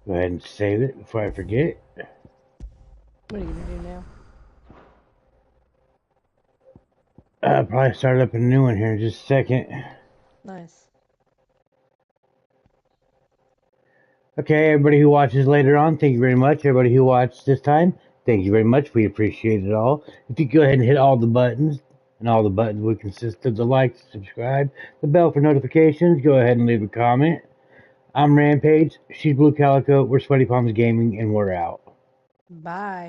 Go ahead and save it before I forget. What are you gonna do now? I'll probably start up a new one here in just a second. Nice. Okay, everybody who watches later on, thank you very much. Everybody who watched this time, thank you very much. We appreciate it all. If you go ahead and hit all the buttons, and all the buttons would consist of the like, subscribe, the bell for notifications, go ahead and leave a comment. I'm Rampage, she's Blue Calico, we're Sweaty Palms Gaming, and we're out. Bye.